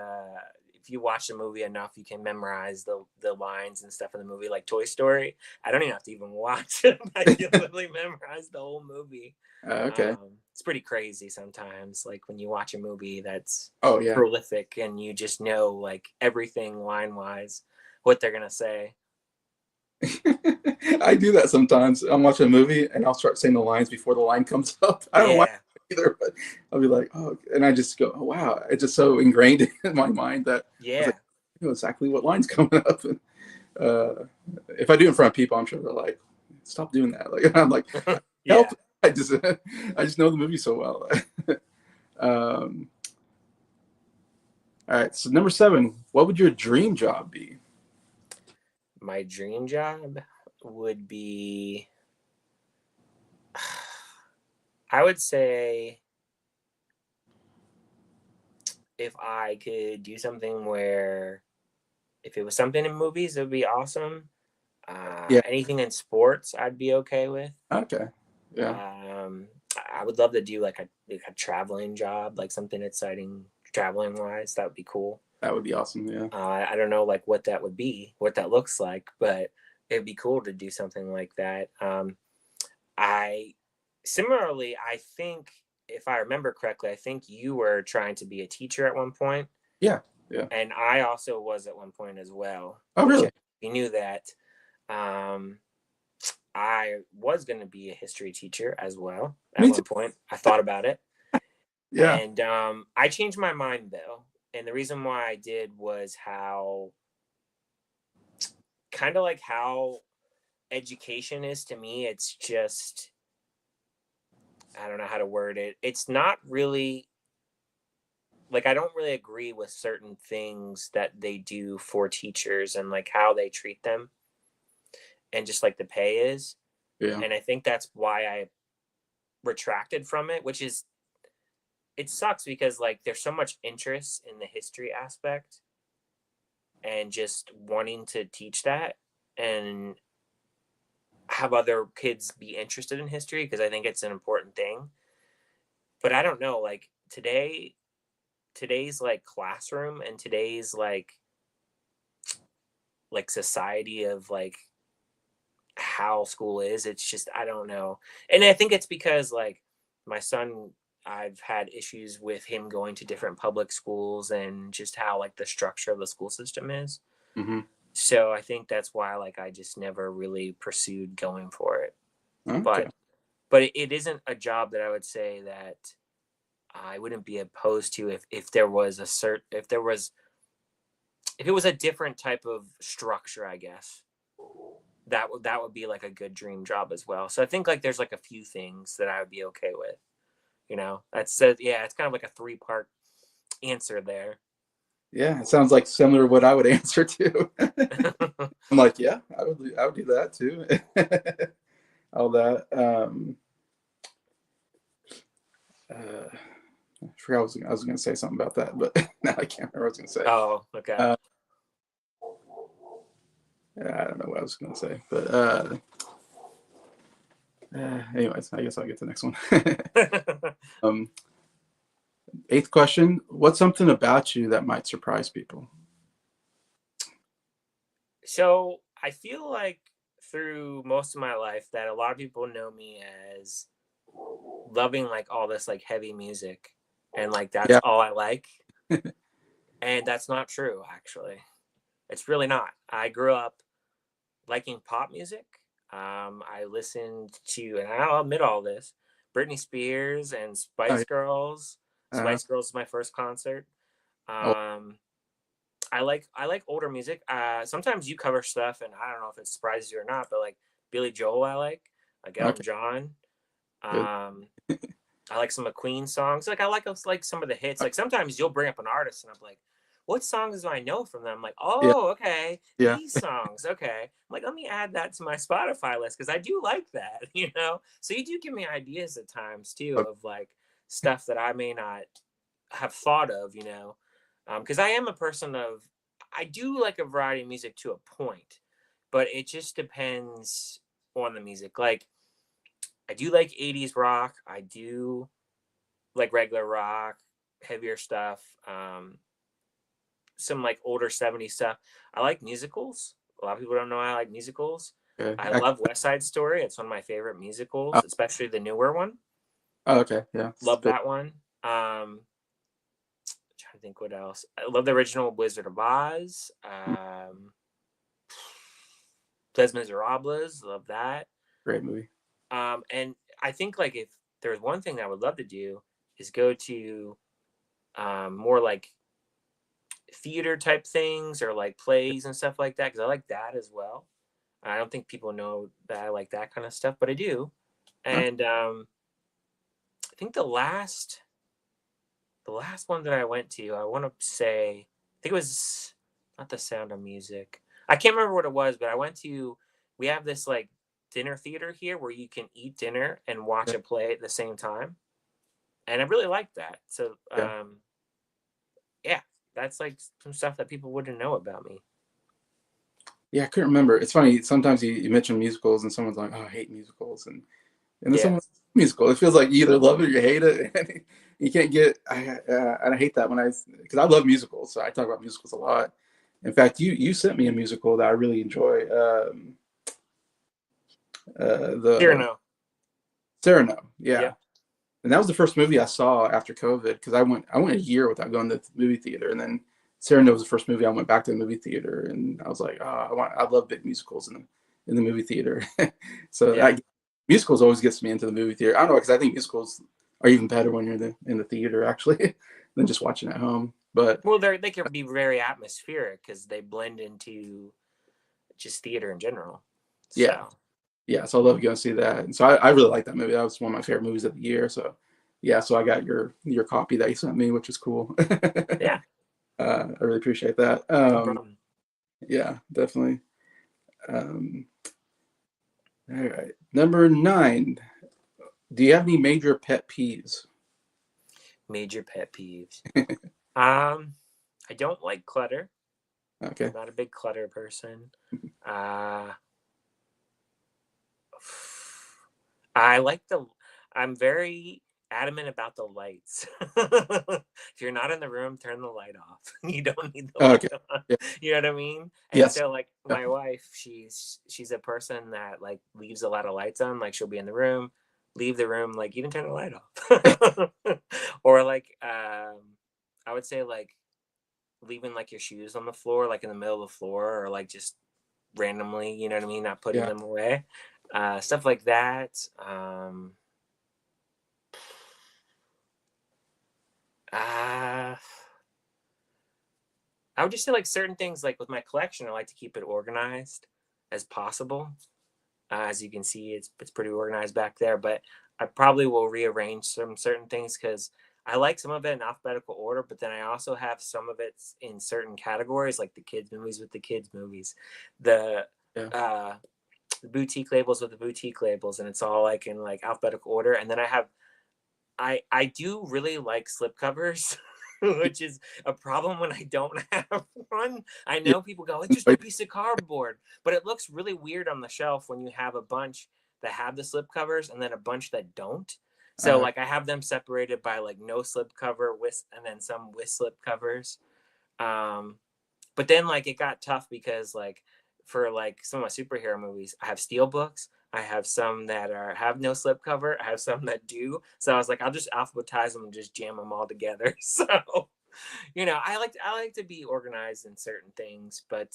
if you watch the movie enough, you can memorize the lines and stuff in the movie, like Toy Story. I don't even have to even watch it. I can literally memorize the whole movie. Okay. It's pretty crazy sometimes, like when you watch a movie that's Oh yeah. prolific and you just know like everything line wise, what they're gonna say. I do that sometimes. I'm watching a movie and I'll start saying the lines before the line comes up. I don't know why Yeah, either, but I'll be like, oh, and I just go, oh, wow. It's just so ingrained in my mind that I was yeah, like, I know exactly what line's coming up. And uh, if I do it in front of people, I'm sure they're like, stop doing that. Like I'm like, help. yeah. I just I just know the movie so well. um, all right. So number 7, what would your dream job be? My dream job would be, I would say, if I could do something where, if it was something in movies, it would be awesome. Yeah. Anything in sports, I'd be okay with. Okay. Yeah. I would love to do like a traveling job, like something exciting traveling wise. That would be cool. That would be awesome. Yeah. I don't know like what that would be, what that looks like, but it'd be cool to do something like that. I Similarly, I think if I remember correctly, I think you were trying to be a teacher at one point, Yeah. Yeah. and I also was at one point as well. Oh, Which really? you knew that. Um, I was going to be a history teacher as well at Me too. one point. I thought about it, Yeah. and I changed my mind though. And the reason why I did was how, kind of like how education is to me. It's just, I don't know how to word it. It's not really like, I don't really agree with certain things that they do for teachers and like how they treat them and just like the pay is. Yeah. And I think that's why I retracted from it, which is, it sucks because like there's so much interest in the history aspect and just wanting to teach that and have other kids be interested in history because I think it's an important thing. But I don't know, like today's like classroom and today's like society of like how school is, it's just, I don't know. And I think it's because like my son, I've had issues with him going to different public schools and just how like the structure of the school system is. Hmm. So I think that's why like I just never really pursued going for it. Okay. But it isn't a job that I would say that I wouldn't be opposed to if there was a if it was a different type of structure, I guess. That would be like a good dream job as well. So I think like there's like a few things that I would be okay with. You know, that's yeah, it's kind of like a 3-part answer there. Yeah. It sounds like similar to what I would answer to. I'm like, yeah, I would do that too. All that. I forgot I was going to say something about that, but now I can't remember what I was going to say. Oh, okay. Uh, I don't know what I was going to say, but anyways, I guess I'll get to the next one. um, 8th question: what's something about you that might surprise people? So I feel like through most of my life that a lot of people know me as loving like all this like heavy music and like that's Yeah. all I like. And that's not true, actually. It's really not. I grew up liking pop music. I listened to, and I'll admit all this, Britney Spears and Oh, Spice Girls. yeah. Spice Girls is my first concert. Oh, Um, I like older music. Sometimes you cover stuff, and I don't know if it surprises you or not, but like Billy Joel, like Elton okay. John. Good. Um, I like some of Queen songs. Like I like some of the hits. Like sometimes you'll bring up an artist, and I'm like, what songs do I know from them? I'm like, Yeah. oh, okay, Yeah. these songs. Okay, I'm like, let me add that to my Spotify list because I do like that, you know. So you do give me ideas at times too Okay. of like stuff that I may not have thought of, you know, because I am a person of, I do like a variety of music to a point, but it just depends on the music. Like I do like 80s rock. I do like regular rock, heavier stuff. some like older 70s stuff. I like musicals. A lot of people don't know I like musicals. Okay. I love West Side Story. It's one of my favorite musicals, especially the newer one. Oh, okay. Yeah. Love that one. Trying to think what else. I love the original Wizard of Oz. Les Miserables. Love that. Great movie. And I think like if there's one thing that I would love to do is go to more like theater type things or like plays and stuff like that, because I like that as well. I don't think people know that I like that kind of stuff, but I do. And I think the last one that I went to, I want to say, I think it was not The Sound of Music. I can't remember what it was, but I went to, we have this like dinner theater here where you can eat dinner and watch a play at the same time. And I really liked that. So, yeah, that's like some stuff that people wouldn't know about me. Yeah, I couldn't remember. It's funny. Sometimes you mention musicals and someone's like, "Oh, I hate musicals," and then someone's musical. It feels like you either love it or you hate it. And you can't get. I hate that because I love musicals. So I talk about musicals a lot. In fact, you sent me a musical that I really enjoy. The Cyrano. Yeah. And that was the first movie I saw after COVID, because I went a year without going to the movie theater, and then Cyrano was the first movie I went back to the movie theater, and I was like, oh, I love big musicals in the movie theater. So musicals always gets me into the movie theater. I don't know, because I think musicals are even better when you're in the theater actually than just watching at home. But well, they can be very atmospheric because they blend into just theater in general. So. Yeah, so I love going to see that. And so I really like that movie. That was one of my favorite movies of the year. So yeah, so I got your copy that you sent me, which is cool. Yeah. I really appreciate that. No problem. Yeah, definitely. All right. Number 9. Do you have any major pet peeves? Major pet peeves. I don't like clutter. Okay. I'm not a big clutter person. I'm very adamant about the lights. If you're not in the room, turn the light off. You don't need the light on. Yeah. You know what I mean? And so like my wife, she's a person that like leaves a lot of lights on. Like she'll be in the room, leave the room, like even turn the light off. Or like I would say like leaving like your shoes on the floor, like in the middle of the floor, or like just randomly, you know what I mean, not putting them away. Stuff like that. I would just say like certain things, like with my collection, I like to keep it organized as possible. As you can see, it's pretty organized back there, but I probably will rearrange some certain things because I like some of it in alphabetical order, but then I also have some of it in certain categories, like the kids movies with the kids movies, the boutique labels with the boutique labels, and it's all like in like alphabetical order. And then I do really like slipcovers, which is a problem when I don't have one. I know people go, it's just a piece of cardboard, but it looks really weird on the shelf when you have a bunch that have the slipcovers and then a bunch that don't. So like I have them separated by like no slipcover with, and then some with slipcovers. But then like it got tough because like for like some of my superhero movies, I have steel books. I have some that have no slipcover. I have some that do. So I was like, I'll just alphabetize them and just jam them all together. So, you know, I like to be organized in certain things, but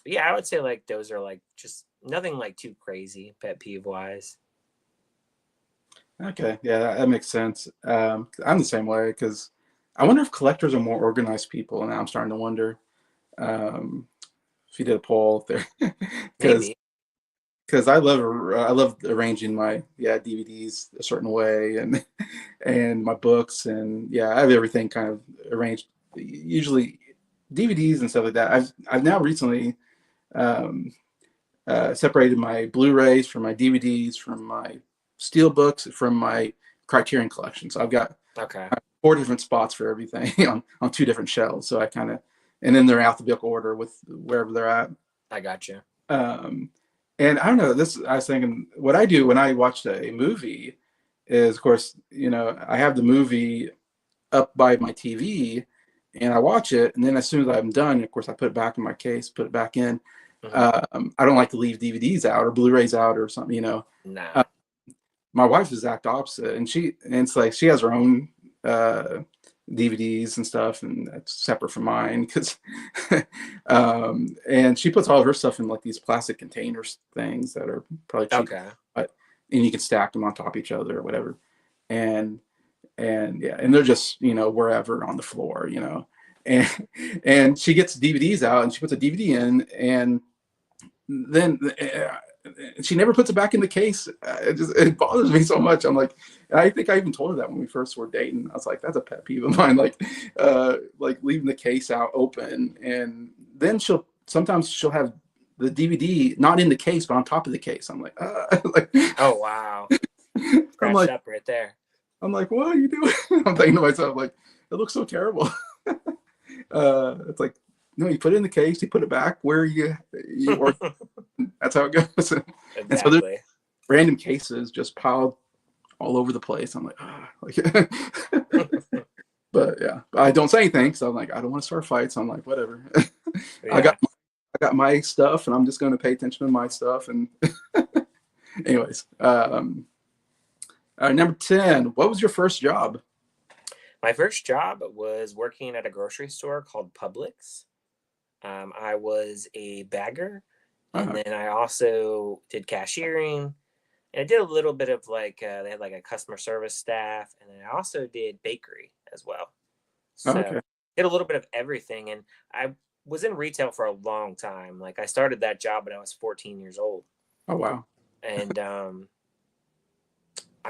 yeah, I would say like those are like just nothing like too crazy pet peeve wise. Okay, yeah, that makes sense. I'm the same way, because I wonder if collectors are more organized people, and I'm starting to wonder if you did a poll there, because I love arranging my DVDs a certain way, and my books, and I have everything kind of arranged. Usually DVDs and stuff like that. I've now recently separated my Blu-rays from my DVDs, from my steel books, from my Criterion collection. So I've got 4 different spots for everything on 2 different shelves. So I kind of, and then they're alphabetical order with wherever they're at. I got you. And I don't know, I was thinking, what I do when I watch a movie is, of course, I have the movie up by my TV, and I watch it, and then as soon as I'm done, of course, I put it back in my case, put it back in. I don't like to leave DVDs out or Blu-rays out or something, you know. Nah. My wife is the exact opposite, and it's like she has her own DVDs and stuff, and that's separate from mine because, and she puts all of her stuff in like these plastic containers things that are probably cheap, Okay. but and you can stack them on top of each other or whatever, and yeah, and they're just, you know, wherever on the floor, you know, and she gets DVDs out and she puts a DVD in, and then she never puts it back in the case. It bothers me so much. I'm like, I think I even told her that when we first were dating. I was like, that's a pet peeve of mine, like leaving the case out open, and then sometimes she'll have the DVD not in the case but on top of the case. I'm like, like, oh wow, scratched up right there. I'm like, what are you doing? I'm thinking to myself, like, it looks so terrible. It's like, no, you put it in the case, you put it back where you or that's how it goes. Exactly. And so there's random cases just piled all over the place. I'm like, but yeah, I don't say anything because I'm like, I don't want to start fights. So I'm like, whatever. Yeah. I got my stuff, and I'm just going to pay attention to my stuff. And anyways, number 10, what was your first job? My first job was working at a grocery store called Publix. I was a bagger, and then I also did cashiering, and I did a little bit of like they had like a customer service staff, and then I also did bakery as well. So did a little bit of everything, and I was in retail for a long time. Like I started that job when I was 14 years old. Oh wow! And I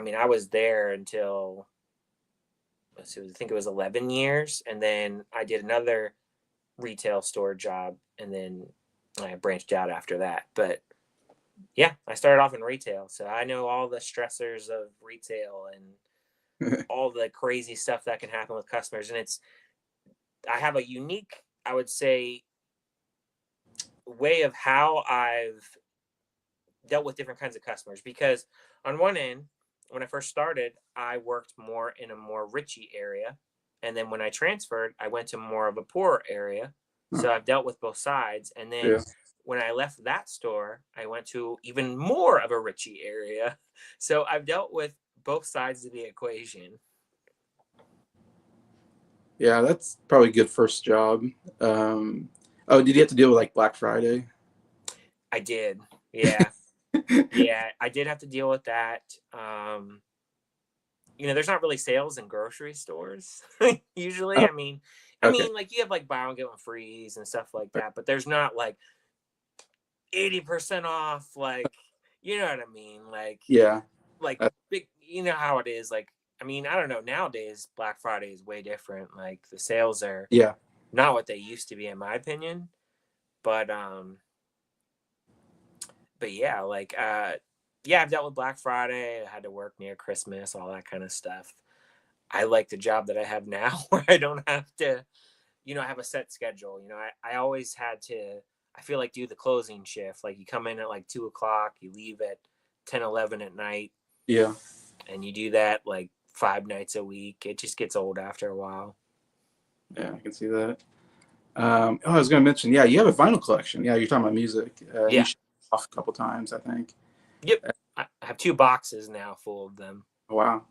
mean, I was there until I think it was 11 years, and then I did another retail store job, and then I branched out after that. But yeah, I started off in retail, so I know all the stressors of retail and all the crazy stuff that can happen with customers. And I have a unique, I would say, way of how I've dealt with different kinds of customers, because on one end, when I first started, I worked more in a more richy area. And then when I transferred, I went to more of a poorer area. So I've dealt with both sides. And then when I left that store, I went to even more of a richy area. So I've dealt with both sides of the equation. Yeah, that's probably a good first job. Oh, did you have to deal with like Black Friday? I did. Yeah. Yeah, I did have to deal with that. You know, there's not really sales in grocery stores usually. I mean, like you have like buy one get one frees and stuff like that, but there's not like 80% off. Like, you know what I mean? Like, like big. You know how it is. Like, I mean, I don't know. Nowadays, Black Friday is way different. Like the sales are not what they used to be, in my opinion. But yeah, like yeah, I've dealt with Black Friday. I had to work near Christmas, all that kind of stuff. I like the job that I have now where I don't have to, you know, have a set schedule. You know, I always had to, I feel like, do the closing shift. Like you come in at like 2:00, you leave at 10, 11 at night. Yeah. And you do that like 5 nights a week. It just gets old after a while. Yeah, I can see that. I was going to mention, you have a vinyl collection. Yeah, you're talking about music. You showed off a couple times, I think. Yep. I have 2 boxes now full of them. Wow.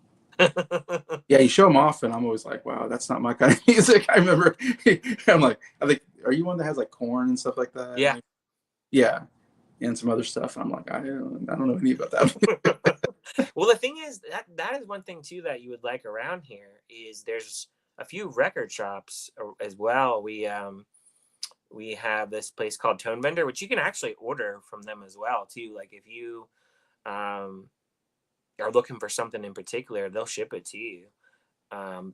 Yeah, you show them off, and I'm always like, wow, that's not my kind of music. I remember, I'm like, I think, are you one that has like Corn and stuff like that? Yeah. Yeah. And some other stuff. And I'm like, I don't know any about that. Well, the thing is that is one thing too that you would like around here is there's a few record shops as well. We have this place called Tone Bender, which you can actually order from them as well too. Like if you are looking for something in particular, they'll ship it to you.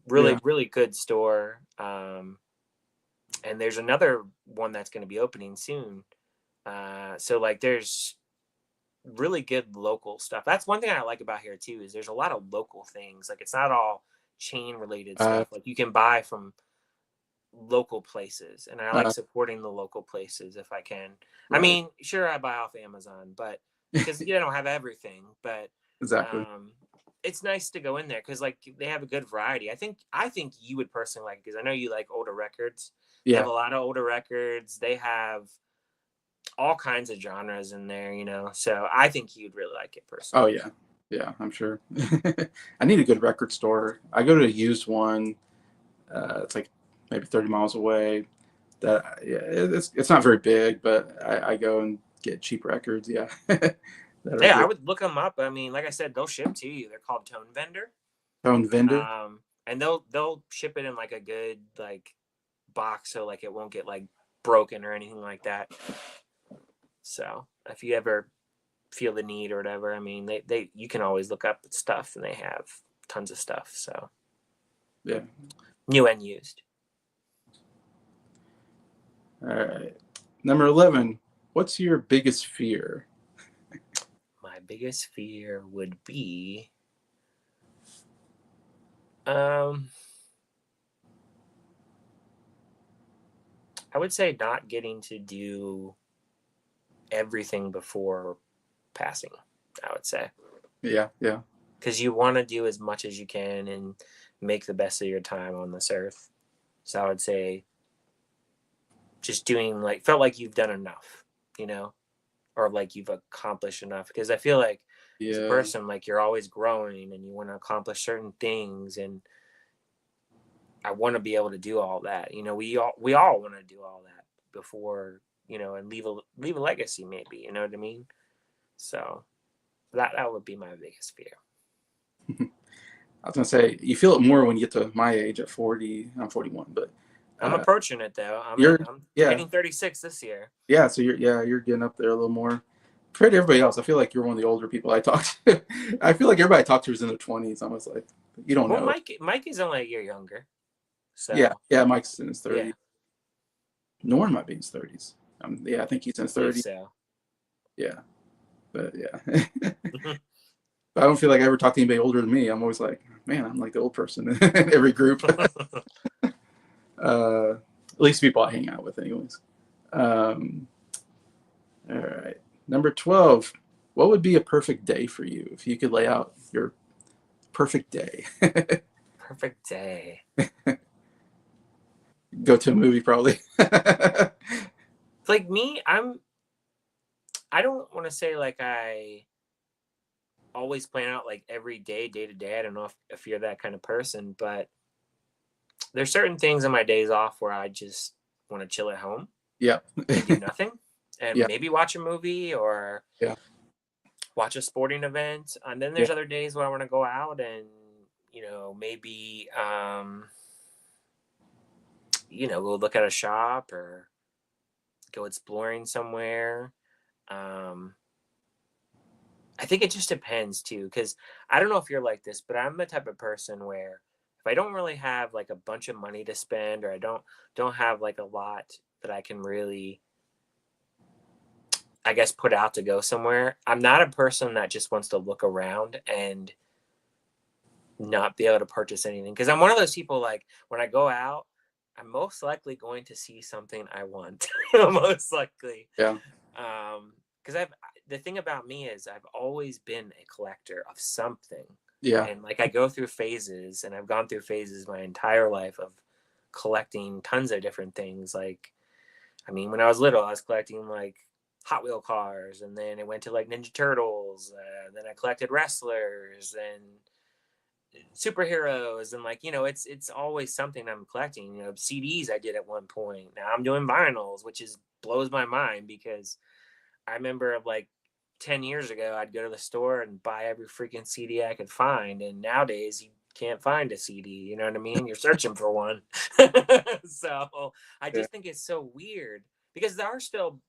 Really good store. And there's another one that's going to be opening soon. So like there's really good local stuff. That's one thing I like about here too, is there's a lot of local things. Like it's not all chain related stuff. Like you can buy from local places, and I like supporting the local places if I can. Right. I mean, sure, I buy off Amazon, but because you don't have everything, but exactly. it's nice to go in there because like they have a good variety. I think you would personally like, because I know you like older records. They have Yeah. a lot of older records. They have all kinds of genres in there, you know. So I think you'd really like it Oh personally. yeah. Yeah, I'm sure. I need a good record store. I go to a used one. It's like maybe 30 miles away. That yeah, it's not very big, but I go and get cheap records. Yeah, that are Yeah, I good. would look them up. I mean, like I said, they'll ship to you. They're called Tone Vendor. Phone vendor. And they'll ship it in like a good like box, so like it won't get like broken or anything like that. So if you ever feel the need or whatever, I mean, they you can always look up stuff, and they have tons of stuff. So Yeah. new and used. All right. Number 11. What's your biggest fear? My biggest fear would be, um, I would say not getting to do everything before passing. I would say, Yeah, yeah, because you want to do as much as you can and make the best of your time on this earth. So I would say just doing like, felt like you've done enough, you know, or like you've accomplished enough. Because I feel like as a yeah, person, like you're always growing and you want to accomplish certain things, and I want to be able to do all that. You know, we all want to do all that before, you know, and leave a legacy, maybe. You know what I mean? So that would be my biggest fear. I was gonna say you feel it more when you get to my age at 40. I'm 41, but I'm uh, approaching it though. you're I'm yeah, hitting 36 this year. yeah. So you're getting up there a little more. Compared to everybody else, I feel like you're one of the older people I talk to. I feel like everybody I talk to is in their 20s. Almost like you don't Well, know. Mike is only a year younger, Yeah, so yeah. Mike's in his yeah, 30s. Norm might be in his 30s. Yeah, I think he's in I his believe 30s. so. Yeah, but yeah. I don't feel like I ever talk to anybody older than me. I'm always like, man, I'm like the old person in every group. At least people I hang out with, anyways. Um, all right. Number 12. What would be a perfect day for you if you could lay out your perfect day? Perfect day. Go to a movie, probably. Like me, I don't want to say like I always plan out like every day, day to day. I don't know if you're that kind of person, but there's certain things on my days off where I just want to chill at home Yeah. and do nothing and Yeah. maybe watch a movie or Yeah. watch a sporting event. And then Yeah. there's other days where I want to go out and, you know, maybe, you know, go look at a shop or go exploring somewhere. Um, I think it just depends too, because I don't know if you're like this, but I'm the type of person where if I don't really have like a bunch of money to spend, or I don't have like a lot that I can really, I guess, put out to go somewhere, I'm not a person that just wants to look around and not be able to purchase anything. Because I'm one of those people, like when I go out, I'm most likely going to see something I want. Most likely. Yeah. Because I've the thing about me is I've always been a collector of something, Yeah. and like I go through phases, and I've gone through phases my entire life of collecting tons of different things. Like, I mean, when I was little, I was collecting like Hot Wheel cars, and then it went to like Ninja Turtles. Then I collected wrestlers and superheroes, and like, you know, it's always something I'm collecting. You know, CDs I did at one point. Now I'm doing vinyls, which is blows my mind because I remember like 10 years ago, I'd go to the store and buy every freaking CD I could find. And nowadays, you can't find a CD. You know what I mean? You're searching for one. So I Yeah. just think it's so weird because there are still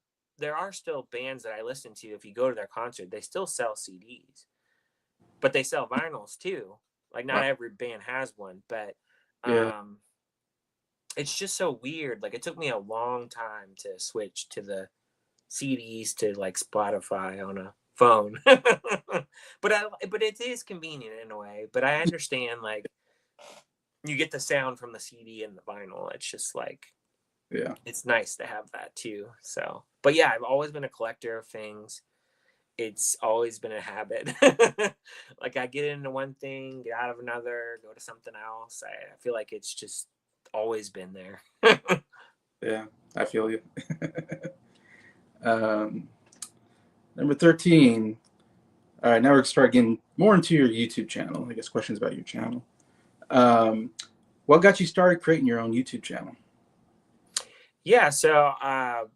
bands that I listen to. If you go to their concert, they still sell CDs, but they sell vinyls too. Like not Wow. every band has one, but Yeah. um, it's just so weird. Like it took me a long time to switch to the CDs to like Spotify on a phone. But it is convenient in a way. But I understand like you get the sound from the CD and the vinyl. It's just like Yeah. it's nice to have that too. So, but yeah, I've always been a collector of things, it's always been a habit. Like I get into one thing, get out of another, go to something else. I feel like it's just always been there. Yeah, I feel you. um, Number 13. All right, now we're going to start getting more into your YouTube channel. I guess questions about your channel. Um, what got you started creating your own YouTube channel? Yeah, so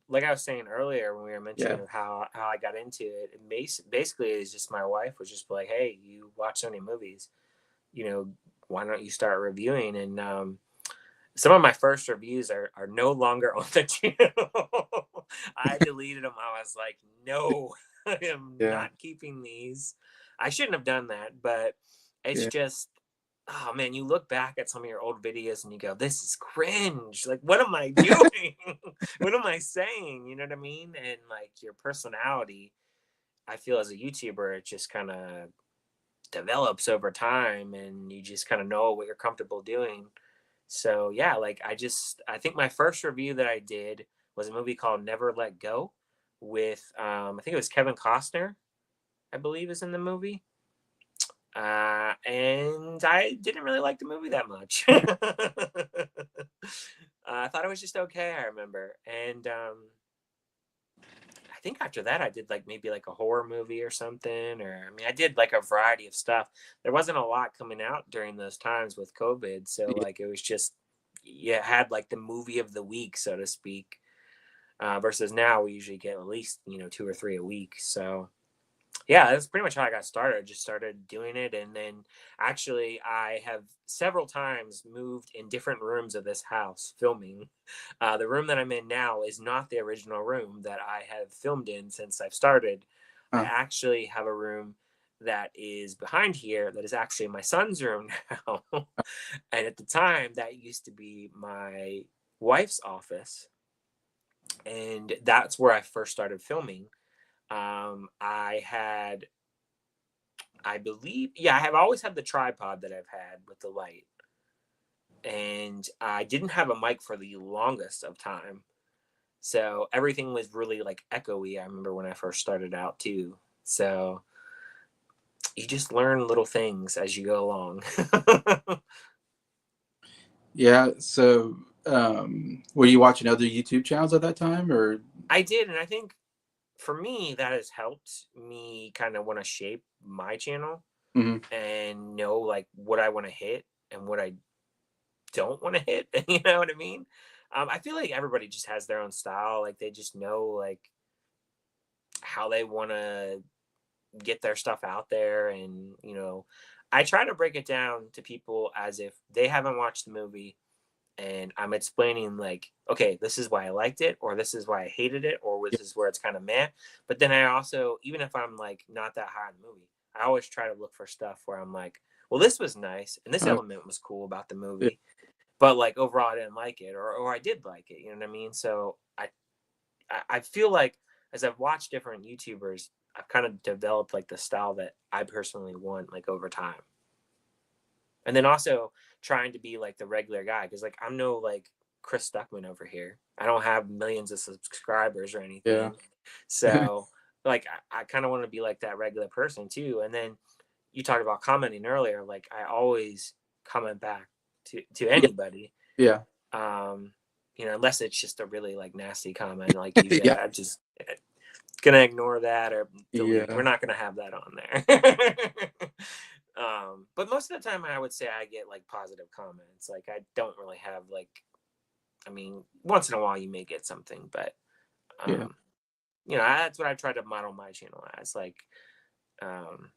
like I was saying earlier when we were Yeah. mentioning of how I got into it, basically is just my wife was just like, "Hey, you watch so many movies, you know, why don't you start reviewing?" And some of my first reviews are no longer on the channel. I deleted them. I was like, "No, I am Yeah. not keeping these." I shouldn't have done that, but it's Yeah. just, oh man, you look back at some of your old videos and you go, this is cringe. Like, what am I doing? What am I saying? You know what I mean? And like your personality, I feel as a YouTuber, it just kind of develops over time and you just kind of know what you're comfortable doing. So yeah, like I think my first review that I did was a movie called Never Let Go with I think it was Kevin Costner, I believe is in the movie. And I didn't really like the movie that much. I thought it was just okay, I remember. And I think after that, I did like maybe like a horror movie or something. Or, I mean, I did like a variety of stuff. There wasn't a lot coming out during those times with COVID. So, Yeah. like, it was just, you had like the movie of the week, so to speak. Versus now, we usually get at least, 2 or 3 a week. So, yeah, that's pretty much how I got started. I just started doing it. And then actually, I have several times moved in different rooms of this house filming. The room that I'm in now is not the original room that I have filmed in since I've started. I Huh. actually have a room that is behind here that is actually my son's room now. And at the time, that used to be my wife's office. And that's where I first started filming. I had I believe, yeah, I have always had the tripod that I've had with the light. And I didn't have a mic for the longest of time. So everything was really like echoey. I remember when I first started out too. So you just learn little things as you go along. Yeah. So, were you watching other YouTube channels at that time, or? I did. And I think for me, that has helped me kind of want to shape my channel Mhm. and know like what I want to hit and what I don't want to hit. You know what I mean? I feel like everybody just has their own style. Like they just know like how they want to get their stuff out there, and I try to break it down to people as if they haven't watched the movie, and I'm explaining like, okay, this is why I liked it, or this is why I hated it, or Yeah. this is where it's kind of meh. But then I also, even if I'm like not that high in the movie, I always try to look for stuff where I'm like, well, this was nice, and this Uh, element was cool about the yeah. movie, but like overall I didn't like it, or I did like it. You know what I mean? So I feel like as I've watched different YouTubers, I've kind of developed like the style that I personally want like over time. And then also trying to be like the regular guy, because like I'm no like Chris Stuckman over here. I don't have millions of subscribers or Yeah. anything. So like I kind of want to be like that regular person too. And then you talked about commenting earlier, like I always comment back to Yeah. anybody. Yeah. Um, unless it's just a really like nasty comment, like usually Yeah. I just gonna ignore that or delete. We're Yeah. not gonna have that on there. But most of the time, I would say I get like positive comments. Like I don't really have like, I mean, once in a while you may get something, but Yeah. um, that's what I try to model my channel as. Like, um,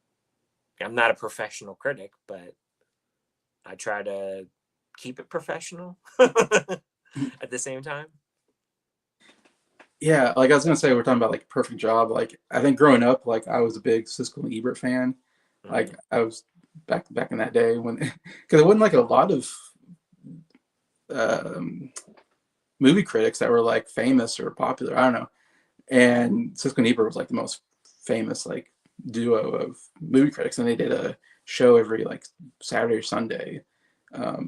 I'm not a professional critic, but I try to keep it professional at the same time. Yeah, like I was gonna say, we're talking about like perfect job. Like I think growing up, like I was a big Siskel and Ebert fan. Like Mm. I was back in that day when, because it wasn't like a lot of um, movie critics that were like famous or popular. I don't know. And Siskel and Ebert was like the most famous like duo of movie critics, and they did a show every like Saturday or Sunday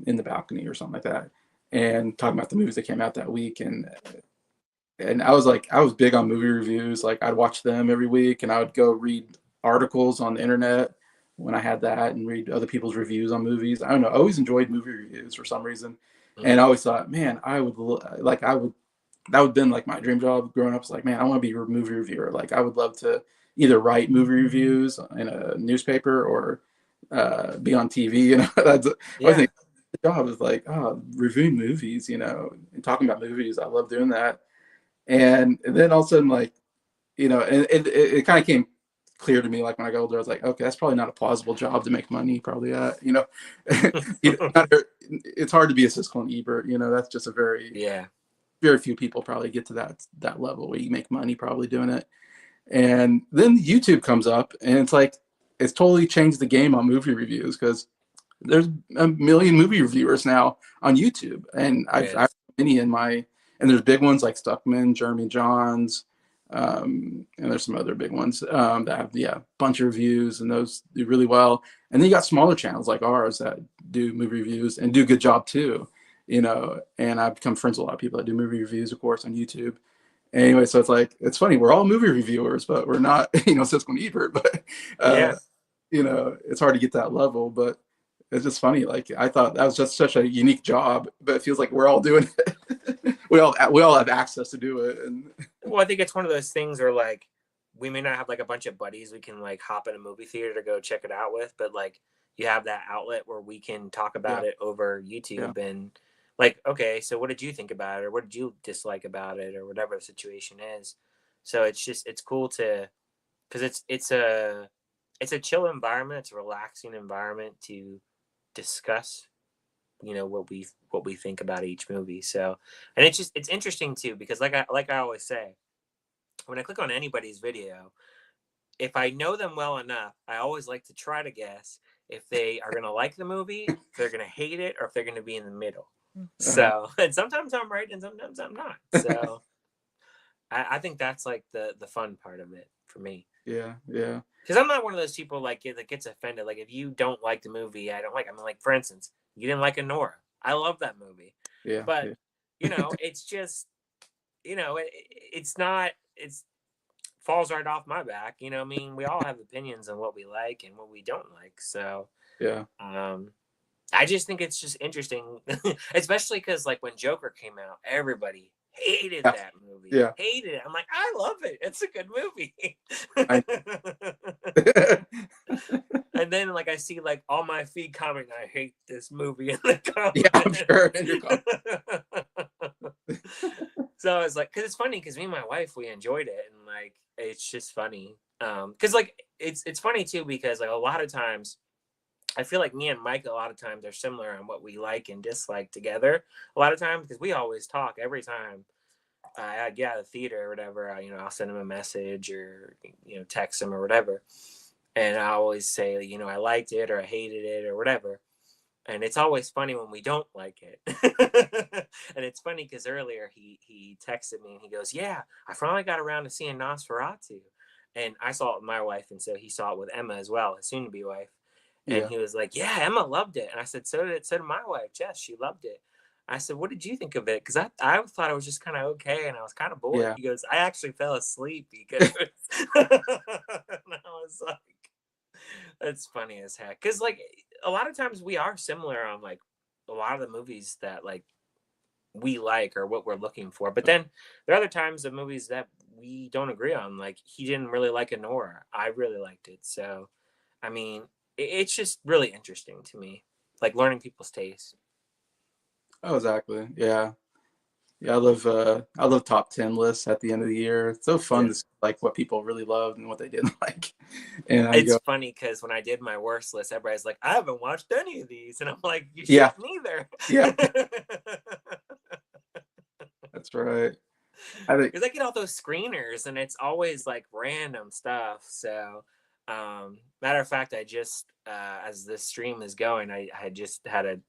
in the balcony or something like that, and talking about the movies that came out that week. And and I was big on movie reviews. Like I'd watch them every week, and I would go read articles on the internet when I had that, and read other people's reviews on movies. I don't know. I always enjoyed movie reviews for some reason, and I always thought, man, I would that would have been like my dream job growing up. It's like, man, I want to be a movie reviewer. Like I would love to either write movie reviews in a newspaper or be on TV. You know, that's I was Yeah. thinking the job is like, oh, reviewing movies. You know, and talking about movies. I love doing that. And then all of a sudden, like, you know, and it kind of came clear to me, like when I got older, I was like, okay, that's probably not a plausible job to make money, probably at, you know, it's hard to be a Siskel and Ebert, you know, that's just a Yeah. very few people probably get to that level where you make money probably doing it. And then YouTube comes up, and it's like, it's totally changed the game on movie reviews because there's a million movie reviewers now on YouTube, and I've Yes. many in my, and there's big ones like Stuckman, Jeremy Johns, and there's some other big ones that have a bunch of reviews, and those do really well. And then you got smaller channels like ours that do movie reviews and do a good job too, you know. And I've become friends with a lot of people that do movie reviews, of course, on YouTube. Anyway, so it's like it's funny, we're all movie reviewers, but we're not, you know, Siskel and Ebert, but Yeah. you know, it's hard to get that level, but it's just funny. Like I thought that was just such a unique job, but it feels like we're all doing it. We all have access to do it, and Well, I think it's one of those things where like we may not have like a bunch of buddies we can like hop in a movie theater to go check it out with, but like you have that outlet where we can talk yeah, about it over yeah, YouTube and like, okay, so what did you think about it, or what did you dislike about it, or whatever the situation is. So it's cool to because it's a chill environment, it's a relaxing environment to discuss what we think about each movie. So and it's interesting too because like I always say, when I click on anybody's video, if I know them well enough, I always like to try to guess if they are going to like the movie, if they're going to hate it, or if they're going to be in the middle. uh-huh. So, and sometimes I'm right and sometimes I'm not. So, I think that's like the fun part of it for me. Yeah, yeah, Because I'm not one of those people like that gets offended. Like, if you don't like the movie, I don't like. I mean, like for instance, you didn't like Anora. I love that movie, yeah, but yeah. it's just it's not it's falls right off my back. I mean, we all have opinions on what we like and what we don't like. So, Yeah. um, I just think it's just interesting, especially because like when Joker came out, everybody hated Yeah, that movie, yeah. hated it. I'm like, I love it. It's a good movie. I, And then like I see like all my feed comment, I hate this movie in the yeah, I'm sure. In your comments. So it's like, because it's funny, because me and my wife, we enjoyed it, and like it's just funny. Because like it's funny too, because like a lot of times I feel like me and Mike a lot of times are similar on what we like and dislike together. A lot of times because we always talk every time I get out of the theater or whatever. I'll send him a message or text him or whatever, and I always say I liked it or I hated it or whatever. And it's always funny when we don't like it. And it's funny because earlier he texted me and he goes, "Yeah, I finally got around to seeing Nosferatu." And I saw it with my wife, and so he saw it with Emma as well, his soon-to-be wife. And yeah, he was like, "Yeah, Emma loved it." And I said, "So did my wife, Jess. She loved it." I said, "What did you think of it?" Because I thought it was just kind of okay, and I was kind of bored. yeah. He goes, "I actually fell asleep because," and I was like, "That's funny as heck." Because like a lot of times we are similar on like a lot of the movies that like we like or what we're looking for. But then there are other times of movies that we don't agree on. Like he didn't really like Anora. I really liked it. So I mean, it's just really interesting to me, like learning people's taste. Oh, exactly. Yeah. Yeah, I love top 10 lists at the end of the year. It's so fun Yeah. to see like what people really loved and what they didn't like. And I It's go, funny because when I did my worst list, everybody's like, I haven't watched any of these. And I'm like, you yeah, shouldn't either. yeah, that's right. I think Because I get all those screeners and it's always like random stuff. So, matter of fact, I just, as this stream is going, I had just had a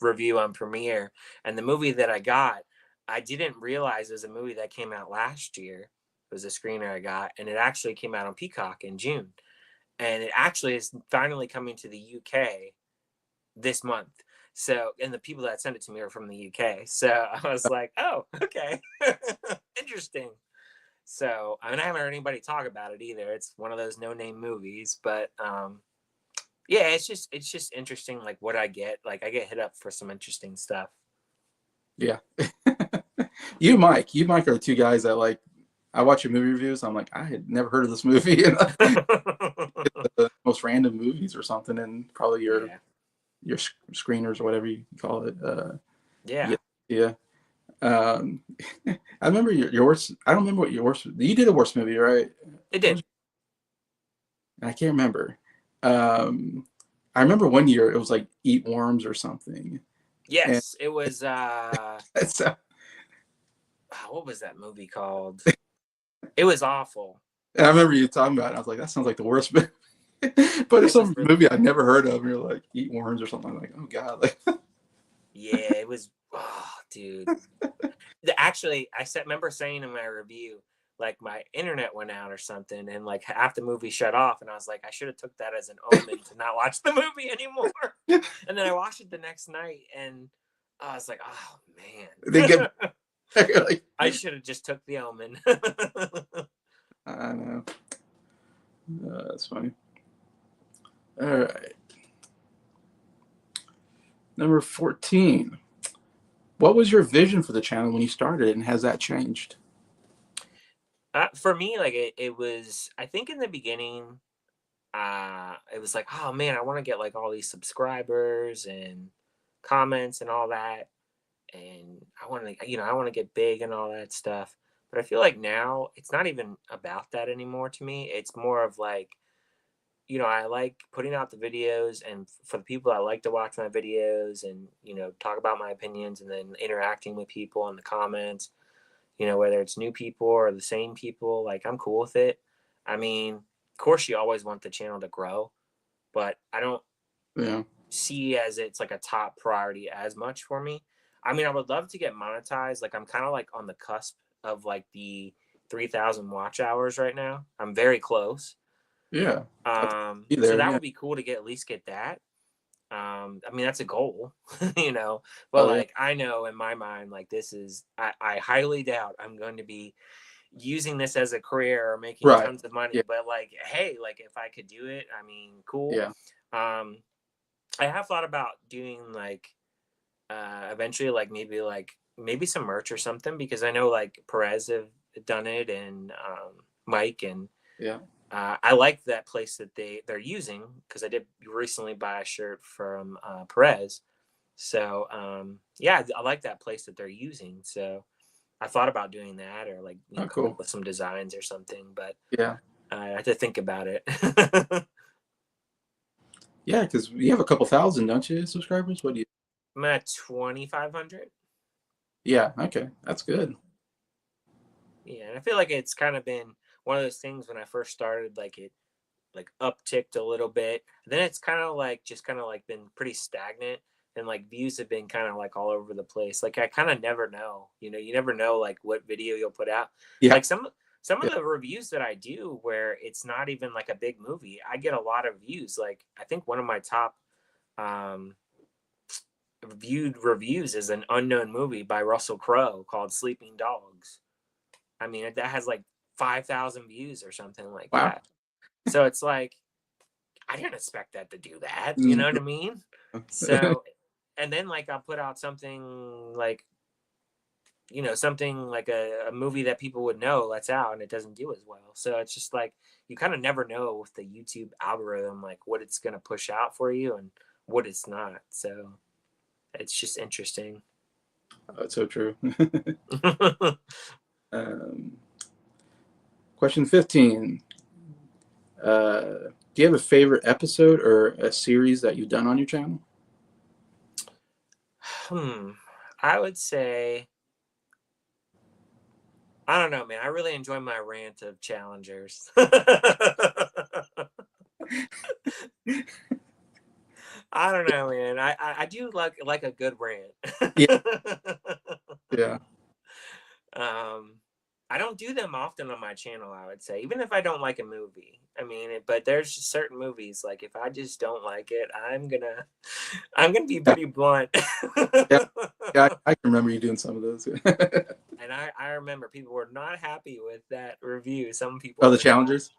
review on Premiere, and the movie that I got, I didn't realize it was a movie that came out last year. It was a screener I got, and it actually came out on Peacock in June. And it actually is finally coming to the UK this month. So, and the people that sent it to me are from the UK. So I was like, oh, okay, interesting. So, I mean, I haven't heard anybody talk about it either. It's one of those no-name movies, but yeah, it's just interesting. Like what I get, like I get hit up for some interesting stuff. Yeah. You, Mike are the two guys that like. I watch your movie reviews. I'm like, I had never heard of this movie. The most random movies or something, and probably Yeah. your screeners or whatever you call it. Yeah. Yeah, yeah. Um, I remember your worst. I don't remember what your worst. You did a worst movie, right? It did. I can't remember. Um, I remember one year it was like Eat Worms or something. And Yes, it was. so, What was that movie called? It was awful. and I remember you talking about it. I was like, that sounds like the worst movie. But it's It was some really. movie I'd never heard of. And you're like, Eat Worms or something. I'm like, oh God. Like, Yeah, it was. Oh, dude. Actually, remember saying in my review, like my internet went out or something, and like half the movie shut off, and I was like, I should have took that as an omen to not watch the movie anymore. And then I watched it the next night, and I was like, oh they man, get like, I should have just took the omen. I know. That's funny. All right. Number 14. What was your vision for the channel when you started, and has that changed? For me, like it was, I think in the beginning, it was like, oh man, I want to get like all these subscribers and comments and all that. And I want to, I want to get big and all that stuff. But I feel like now it's not even about that anymore to me. It's more of like, I like putting out the videos, and for the people that like to watch my videos and, talk about my opinions, and then interacting with people in the comments, whether it's new people or the same people, like I'm cool with it. I mean, of course you always want the channel to grow, but I don't Yeah. see as it's like a top priority as much for me. I mean, I would love to get monetized. Like I'm kind of like on the cusp of like the 3,000 watch hours right now. I'm very close. Yeah. So Either. that Yeah. would be cool to at least get that. I mean, that's a goal, but Oh yeah. like, I know in my mind, like I highly doubt I'm going to be using this as a career or making Right. tons of money, Yeah. but like, hey, like if I could do it, I mean, cool. Yeah. Um, I have thought about doing like, eventually, like maybe some merch or something, because I know like Perez have done it, and, Mike, and, Yeah. I like that place that they're using, because I did recently buy a shirt from, Perez. So yeah, I like that place that they're using. So I thought about doing that, or like Oh, come up cool. with some designs or something, but Yeah. I have to think about it. Yeah, because you have a couple thousand, don't you, subscribers? What do you? I'm at 2,500. Yeah. Okay, that's good. Yeah, and I feel like it's kind of been one of those things when I first started, like it like upticked a little bit. Then it's kind of like just kind of like been pretty stagnant, and like views have been kind of like all over the place. Like I kind of never know, you never know like what video you'll put out. Yeah. Like some of Yeah. the reviews that I do where it's not even like a big movie, I get a lot of views. Like I think one of my top um viewed reviews is an unknown movie by Russell Crowe called Sleeping Dogs. I mean, that has like 5,000 views or something like Wow. that. So it's like, I didn't expect that to do that. You Mm. know what I mean? So, and then like I'll put out something like, something like a movie that people would know that's out, and it doesn't do as well. So it's just like, you kind of never know with the YouTube algorithm, like what it's going to push out for you and what it's not. So it's just interesting. That's so true. um, Question 15. Do you have a favorite episode or a series that you've done on your channel? I would say, I don't know, man. I really enjoy my rant of challengers. I don't know, man. I do like a good rant. Yeah. Yeah. I don't do them often on my channel, I would say, even if I don't like a movie. I mean, but there's just certain movies like if I just don't like it, I'm gonna be Yeah, pretty blunt. yeah, yeah. I can remember you doing some of those. And I remember people were not happy with that review. Some people Oh, the were not. challengers.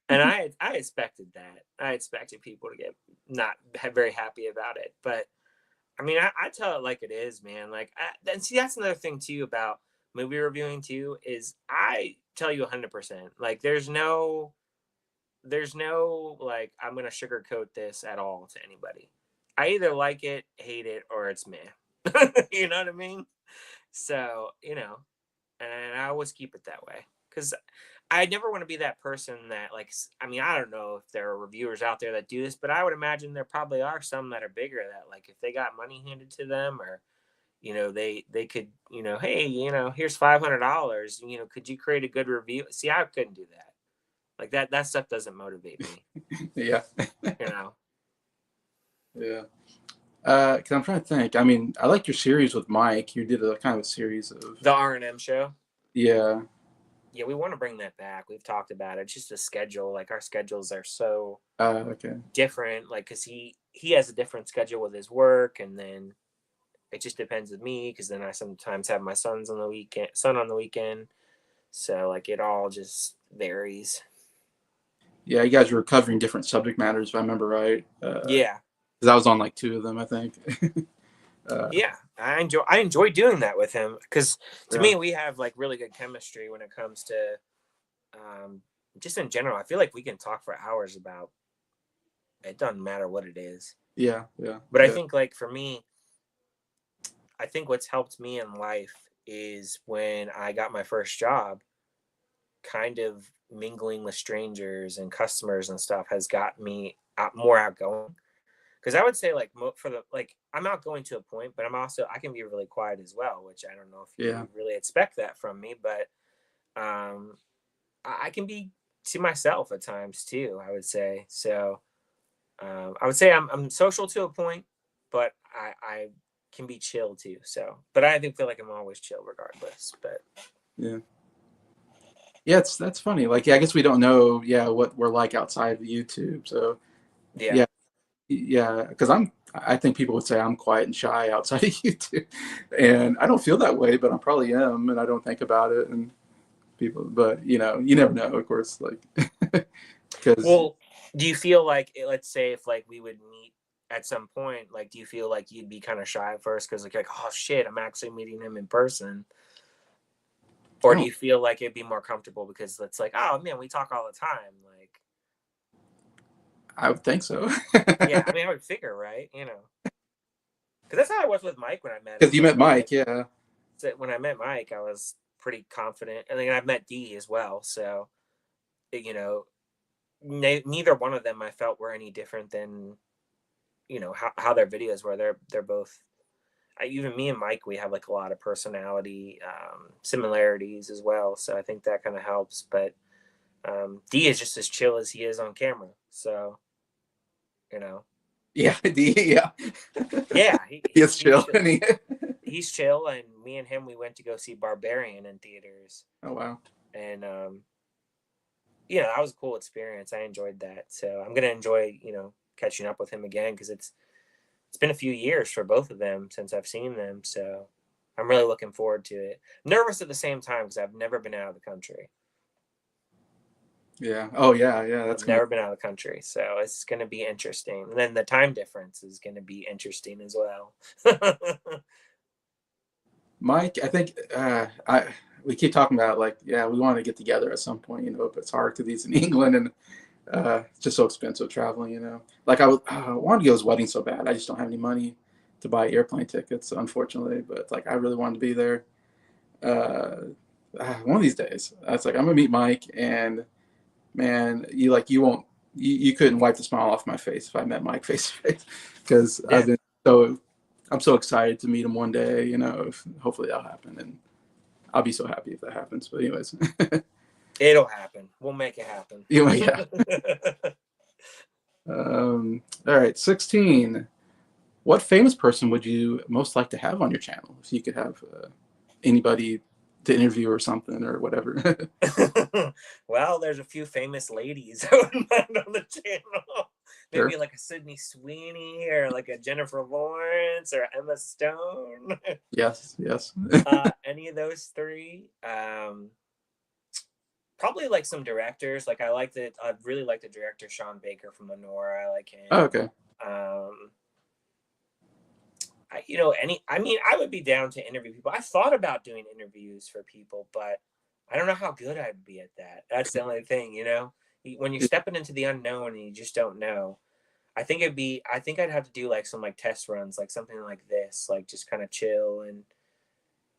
And I expected that. I expected people to get not very happy about it. But I mean, I tell it like it is, man. Like, and see, that's another thing too about movie reviewing too is I tell you 100%. Like, there's no like I'm gonna sugarcoat this at all to anybody. I either like it, hate it, or it's meh. You know what I mean? So and I always keep it that way because I never want to be that person that like. I mean, I don't know if there are reviewers out there that do this, but I would imagine there probably are some that are bigger that like if they got money handed to them or they could hey here's $500 could you create a good review? See, I couldn't do that. Like that stuff doesn't motivate me. Yeah, You know yeah. Because I'm trying to think. I mean, I like your series with Mike. You did a kind of a series of. the R&M show. Yeah. Yeah, we want to bring that back. We've talked about it. It's just a schedule. Like our schedules are so Okay. different. Like because he has a different schedule with his work, and then it just depends with me because then I sometimes have my son on the weekend. So like it all just varies. Yeah, you guys were covering different subject matters, if I remember right. Yeah. Because I was on like two of them, I think. uh, Yeah. I enjoy doing that with him because to yeah. me we have like really good chemistry when it comes to um, just in general. I feel like we can talk for hours about it. Doesn't matter what it is. Yeah. Yeah. But I Yeah. think like for me, I think what's helped me in life is when I got my first job, kind of mingling with strangers and customers and stuff has got me more outgoing. Because I would say like for the like I'm outgoing to a point, but I can be really quiet as well, which I don't know if Yeah. you really expect that from me, but um, I can be to myself at times too. I would say so. I would say I'm social to a point, but I can be chill too. So, but I think feel like I'm always chill regardless. But Yeah. Yeah. That's funny. Like, yeah, I guess we don't know, yeah, what we're like outside of YouTube. So, yeah, yeah. Yeah. Because I think people would say I'm quiet and shy outside of YouTube. And I don't feel that way, but I probably am. And I don't think about it. And people, but, you never know, of course. Like, because well, do you feel like let's say if like we would meet at some point, like do you feel like you'd be kind of shy at first because like oh shit, I'm actually meeting him in person, I or do don't, you feel like it'd be more comfortable because it's like oh man, we talk all the time, like I would think so. yeah, I mean I would figure right, because that's how I was with Mike when I met Because him. you Like met Mike, yeah. when I met Mike, I was pretty confident, and then I've met Dee as well, so you know neither one of them I felt were any different than how their videos were. They're both even me and Mike, we have like a lot of personality similarities as well. So I think that kind of helps. But D is just as chill as he is on camera. So, you know, Yeah, yeah. yeah, He is he's chill. chill. And He's chill. And me and him, we went to go see Barbarian in theaters. oh, wow. And, that was a cool experience. I enjoyed that. So I'm going to enjoy, catching up with him again because it's been a few years for both of them since I've seen them. So I'm really looking forward to it. Nervous at the same time because I've never been out of the country. Yeah. Oh, yeah, yeah. That's I've going to never been out of the country. So it's going to be interesting. And then the time difference is going to be interesting as well. Mike, I think we keep talking about like, yeah, we want to get together at some point, but it's hard because he's in England and it's just so expensive traveling. Like I wanted to go to his wedding so bad. I just don't have any money to buy airplane tickets, unfortunately. But like, I really wanted to be there. Uh, one of these days, I was like, I'm gonna meet Mike, and man, you won't, you couldn't wipe the smile off my face if I met Mike face to face, because Yeah, I'm so excited to meet him one day. Hopefully that'll happen, and I'll be so happy if that happens. But anyways, it'll happen. We'll make it happen. yeah. All right, 16. What famous person would you most like to have on your channel? If you could have anybody, to interview or something or whatever. Well, there's a few famous ladies I wouldn't mind on the channel. Maybe Sure. like a Sydney Sweeney or like a Jennifer Lawrence or Emma Stone. Yes, yes. Any of those three. Probably like some directors. Like I really like the director Sean Baker from Lenore. I like him. Oh, okay. Um, I would be down to interview people. I thought about doing interviews for people, but I don't know how good I'd be at that. That's the only thing, when you're stepping into the unknown and you just don't know. I think I'd have to do like some like test runs, like something like this, like just kind of chill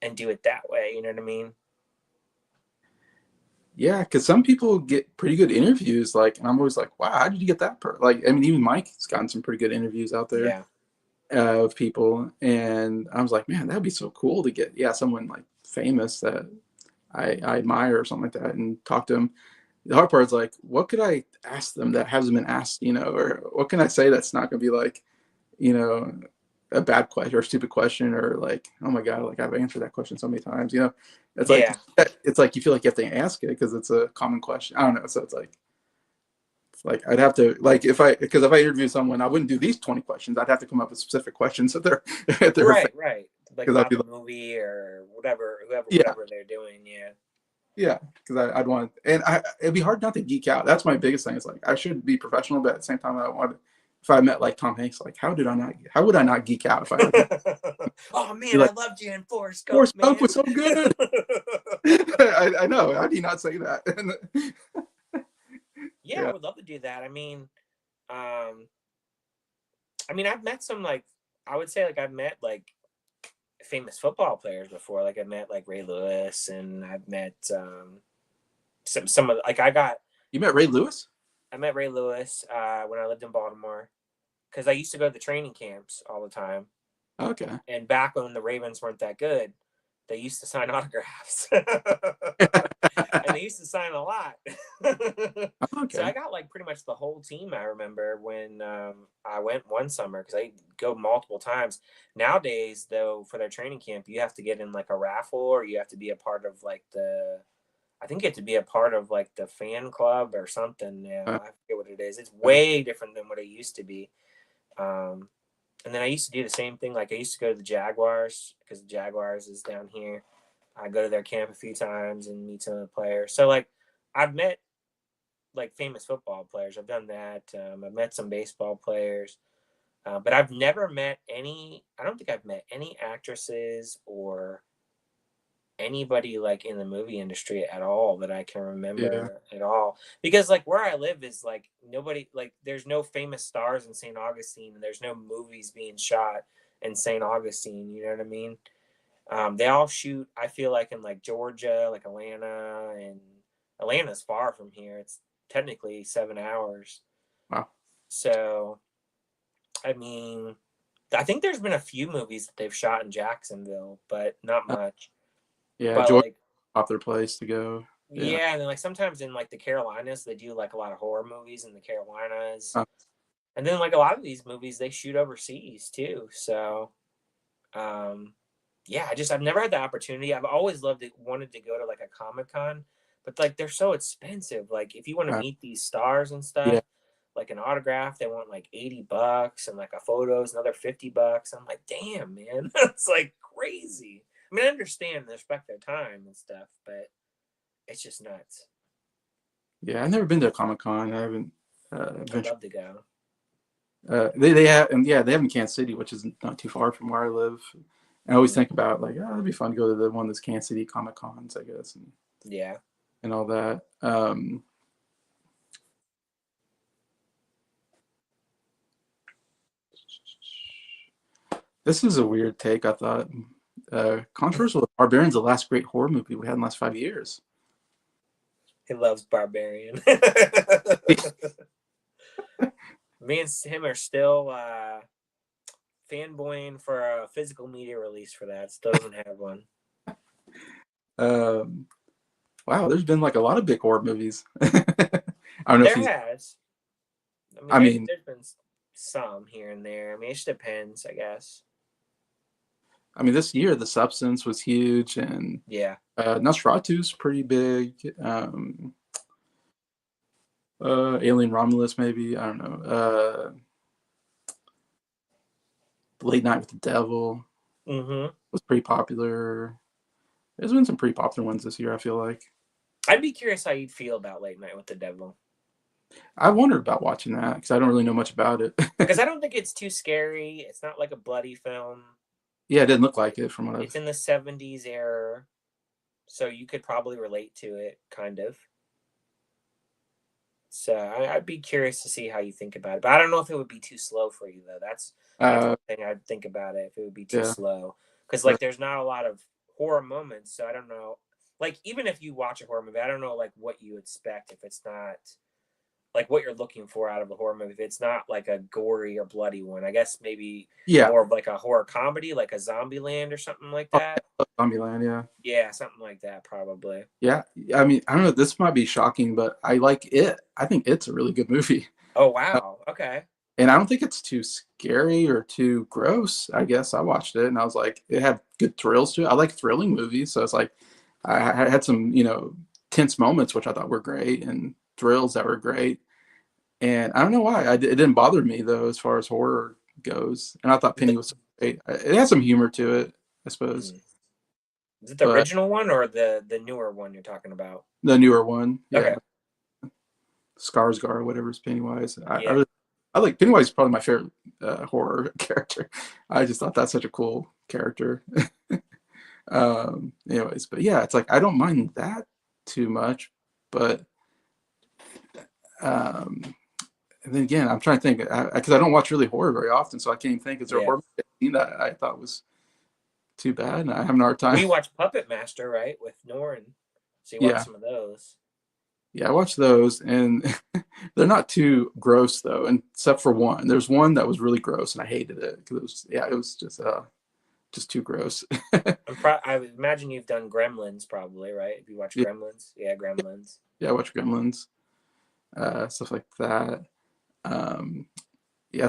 and do it that way. You know what I mean? Yeah, because some people get pretty good interviews, like, and I'm always like, wow, how did you get that Like, I mean, even Mike's gotten some pretty good interviews out there Yeah. of people, and I was like, man, that'd be so cool to get, yeah, someone like famous that I admire or something like that, and talk to them. The hard part is like, what could I ask them that hasn't been asked, or what can I say that's not going to be like, you know, a bad question or a stupid question, or like, oh my god, like I've answered that question so many times. It's like Yeah. it's like you feel like you have to ask it because it's a common question. I don't know. So it's like I'd have to, like, if I interview someone, I wouldn't do these 20 questions. I'd have to come up with specific questions that they're Right. Like because I'd about be the like, movie or yeah, whatever they're doing. Yeah. yeah, because I'd want, and it'd be hard not to geek out. That's my biggest thing. It's like I should be professional, but at the same time, I want, if I met like Tom Hanks, like how would I not geek out if I met him? Oh Be man, I like, loved you in Forrest Gump, Forrest Gump man. was so good. I know. How do you not say that? Yeah, I Yeah. would love to do that. Um, I've met some like I would say like I've met like famous football players before. Like I've met like Ray Lewis, and I've met some of like You met Ray Lewis? I met Ray Lewis when I lived in Baltimore because I used to go to the training camps all the time. Okay. And back when the Ravens weren't that good, they used to sign autographs. And they used to sign a lot. So Okay. I got like pretty much the whole team. I remember when I went one summer because I go multiple times. Nowadays, though, for their training camp, you have to get in like a raffle, or you have to be a part of like I think you have to be a part of like the fan club or something now. Uh, I forget what it is. It's way different than what it used to be. Um, and then I used to do the same thing. Like I used to go to the Jaguars because the Jaguars is down here. I go to their camp a few times and meet some of the players. So like I've met like famous football players. I've done that. I've met some baseball players, but I've never met any. I don't think I've met any actresses or anybody like in the movie industry at all that I can yeah. remember at all. Because like where I live is like nobody like there's no famous stars in St. Augustine, and there's no movies being shot in St. Augustine. You know what I mean? They all shoot. I feel like in like Georgia, like Atlanta, and Atlanta's far from here. It's technically 7 hours. Wow. So I mean, I think there's been a few movies that they've shot in Jacksonville, but not Uh, much. yeah. But Georgia, like popular place to go. Yeah. yeah, and then like sometimes in like the Carolinas, they do like a lot of horror movies in the Carolinas. Uh, And then like a lot of these movies they shoot overseas too. So um yeah, I've never had the opportunity. I've always wanted to go to like a Comic-Con, but like they're so expensive. Like if you want to uh, meet these stars and yeah. stuff, like an autograph, they want like $80, and like a photo is another $50. I'm like, damn, man, that's like crazy. I understand and respect their time and stuff, but it's just nuts. Yeah. I've never been to a Comic Con. I haven't I'd ventured. love to go. They have, and yeah, they have in Kansas City, which is not too far from where I live. And I always Mm, think about like, oh, it'd be fun to go to the one that's Kansas City Comic Cons, I guess, yeah. and all that. This is a weird take. I thought controversial. Barbarian's the last great horror movie we had in the last 5 years. He loves Barbarian. Me and him are still fanboying for a physical media release for that. Still doesn't have one. um, wow, there's been like a lot of big horror movies. I don't know if There he's. has. I mean, There's been some here and there. It just depends, I guess. I mean, this year The Substance was huge, and Yeah. Nosferatu's pretty big. Alien Romulus, maybe, I don't know. Late Night with the Devil was pretty popular. There's been some pretty popular ones this year, I feel like. I'd be curious how you'd feel about Late Night with the Devil. I wondered about watching that because I don't really know much about it. Because I don't think it's too scary. It's not like a bloody film. Yeah, it didn't look like it from what It's in the 70s era, so you could probably relate to it, kind of. So I'd be curious to see how you think about it. But I don't know if it would be too slow for you, though. That's one thing I'd think about it, if it would be too slow. Because, like, there's not a lot of horror moments, so I don't know. Like, even if you watch a horror movie, I don't know, like, what you expect if it's not, like, what you're looking for out of a horror movie. If it's not, like, a gory or bloody one, I guess maybe more of, like, a horror comedy, like a Zombieland or something like that. Zombieland, yeah. Yeah, something like that, probably. Yeah, I mean, I don't know, this might be shocking, but I like it. I think it's a really good movie. Oh, wow. Okay. And I don't think it's too scary or too gross. I guess I watched it and I was like, it had good thrills to it. I like thrilling movies, so it's like I had some, tense moments which I thought were great and thrills that were great. And I don't know why it didn't bother me though as far as horror goes. And I thought Penny was great. It had some humor to it, I suppose. Is it the original one or the newer one you're talking about? The newer one, yeah. Okay. Skarsgård, whatever's Pennywise. I like Pennywise is probably my favorite horror character. I just thought that's such a cool character. Anyways, but yeah, it's like I don't mind that too much, but and then again, I'm trying to think because I don't watch really horror very often, so I can't even think. Is there a horror scene that I thought was too bad? And I have a hard time. We watched Puppet Master, right, with Norrin. So you watched some of those. Yeah, I watched those, and they're not too gross though, and except for one. There's one that was really gross, and I hated it because it was just too gross. I would imagine you've done Gremlins, probably, right? If you watch Gremlins, Gremlins. Yeah, I watch Gremlins, stuff like that.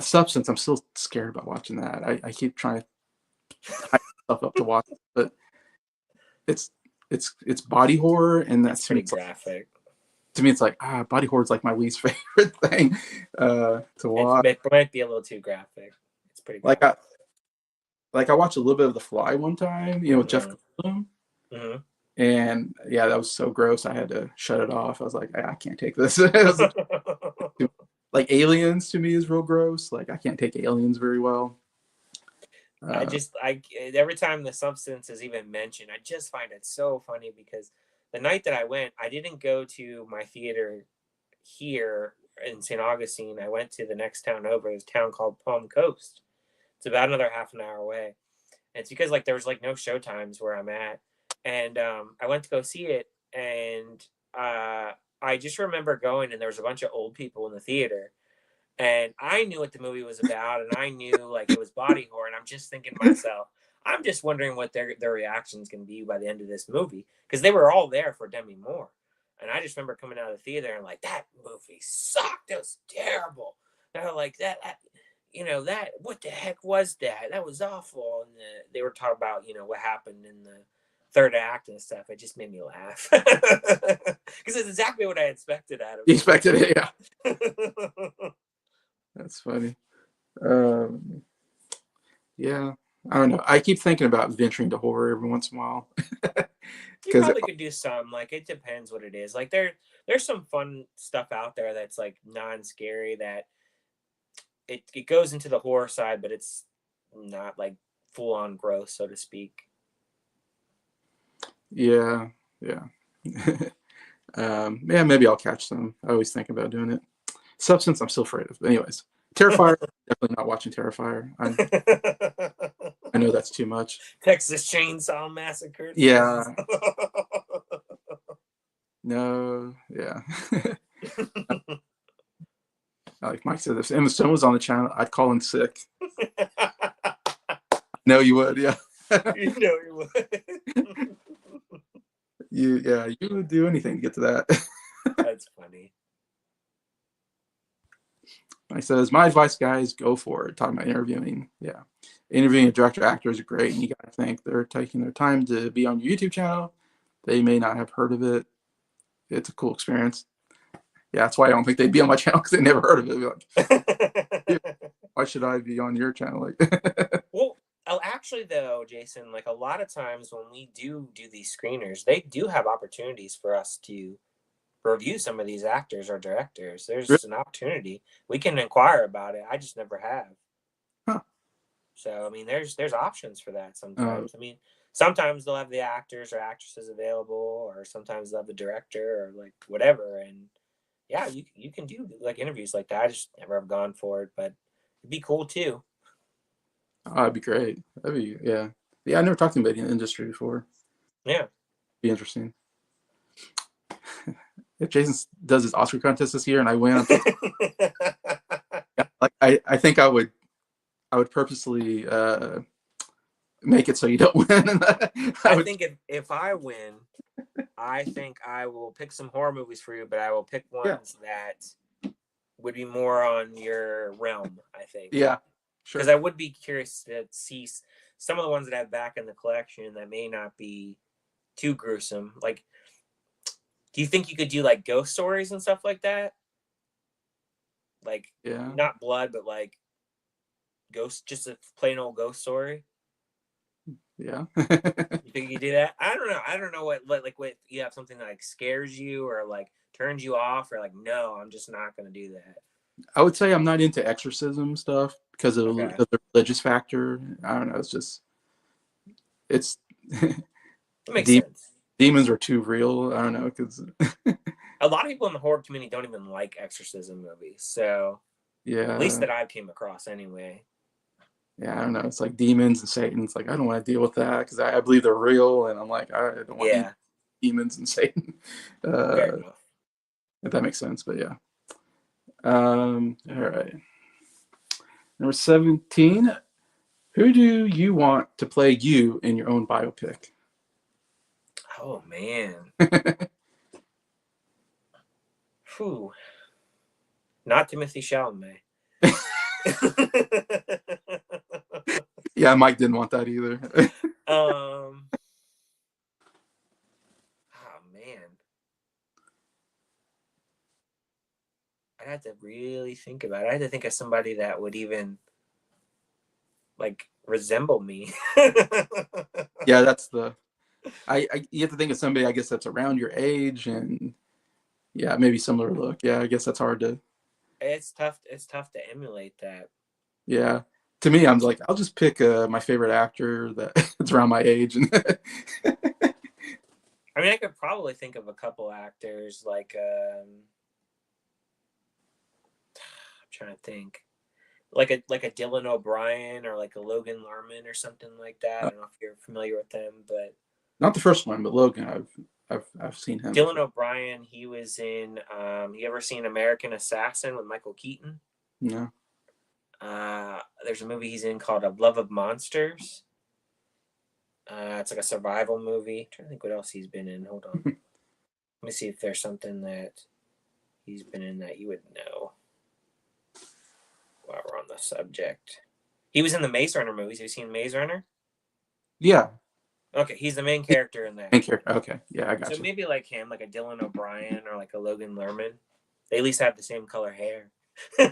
Substance. I'm still scared about watching that. I keep trying to hype myself up to watch it, but it's body horror, and that's pretty graphic. To me, it's like body horror is like my least favorite thing to watch. It might be a little too graphic. It's pretty graphic. I watched a little bit of The Fly one time, with Jeff Goldblum. And yeah, that was so gross. I had to shut it off. I was like, I can't take this. Like Aliens to me is real gross. Like I can't take aliens very well. Every time The Substance is even mentioned, I just find it so funny because the night that I went, I didn't go to my theater here in St. Augustine. I went to the next town over. There's a town called Palm Coast. It's about another half an hour away. And it's because there was no show times where I'm at. And I went to go see it. And I just remember going, and there was a bunch of old people in the theater. And I knew what the movie was about. And I knew it was body horror. And I'm just thinking to myself, I'm just wondering what their reactions can be by the end of this movie, because they were all there for Demi Moore, and I just remember coming out of the theater and that movie sucked. It was terrible. They're like that what the heck was that? That was awful. And they were talking about what happened in the third act and stuff. It just made me laugh because it's exactly what I expected out of it. You expected it, yeah. That's funny. Yeah. I don't know. I keep thinking about venturing to horror every once in a while. You probably could do some. It depends what it is. There's some fun stuff out there that's non-scary, that it goes into the horror side, but it's not full-on gross, so to speak. Yeah. Maybe I'll catch some. I always think about doing it. Substance, I'm still afraid of. But anyways, Terrifier, definitely not watching Terrifier. I know that's too much. Texas Chainsaw Massacre. Yeah. No. Yeah. Like Mike said, if Emma Stone was on the channel, I'd call in sick. No, you would. Yeah. You would. You would do anything to get to that. That's funny. I says, my advice, guys, go for it. Talking about interviewing. Yeah. interviewing director actors are great, and you got to think they're taking their time to be on your YouTube channel. They may not have heard of it. It's a cool experience. Yeah, that's why I don't think they'd be on my channel, because they never heard of it. Like, why should I be on your channel? Like, Well, actually, though, Jason, like a lot of times when we do these screeners, they do have opportunities for us to review some of these actors or directors. There's an opportunity. We can inquire about it. I just never have. huh. So I mean, there's options for that Uh, sometimes. I mean, sometimes they'll have the actors or actresses available, or sometimes they'll have the director or like whatever. And yeah, you can do like interviews like that. I just never have gone for it, but it'd be cool too. oh, that'd be great. That'd be, yeah. Yeah, I never talked to anybody in the industry before. Yeah. Be interesting. If Jason does his Oscar contest this year and I win, I'm yeah, like I think I would purposely make it so you don't win. I think if I win, I think I will pick some horror movies for you, but I will pick ones that would be more on your realm, I think. Yeah, sure. Because I would be curious to see some of the ones that I have back in the collection that may not be too gruesome. Like, do you think you could do like ghost stories and stuff like that? Like, Yeah. not blood, but like ghost, just a plain old ghost story. Yeah. You think you do that? I don't know. I don't know what you have something that like scares you or like turns you off or like no, I'm just not going to do that. I would say I'm not into exorcism stuff because of the religious factor. I don't know. It's it makes sense. Demons are too real. I don't know, because a lot of people in the horror community don't even like exorcism movies. So yeah, at least that I came across anyway. Yeah, I don't know. It's like demons and Satan. It's like I don't want to deal with that because I believe they're real, and I'm like I don't want demons and Satan. Fair enough. If that makes sense, but yeah. All right. Number 17. Who do you want to play you in your own biopic? Oh man. Whew. Not Timothy Chalamet. Yeah, Mike didn't want that either. Oh man. I'd have to really think about it. I had to think of somebody that would even like resemble me. Yeah, that's the you have to think of somebody, I guess, that's around your age and yeah, maybe similar look. Yeah, I guess that's hard to. It's tough to emulate that. Yeah. To me, I'm like, I'll just pick my favorite actor that's around my age. And I mean, I could probably think of a couple actors like I'm trying to think. Like a Dylan O'Brien or like a Logan Lerman or something like that. I don't know if you're familiar with them, but not the first one, but Logan, I've seen him. Dylan O'Brien, he was in you ever seen American Assassin with Michael Keaton? No. There's a movie he's in called A Love of Monsters. It's like a survival movie. I'm trying to think what else he's been in. Hold on. Let me see if there's something that he's been in that you would know. While we're on the subject, he was in the Maze Runner movies. Have you seen Maze Runner? Yeah. Okay, he's the main character in that. Main character. Okay, yeah, I got you. So maybe like him, like a Dylan O'Brien or like a Logan Lerman. They at least have the same color hair. And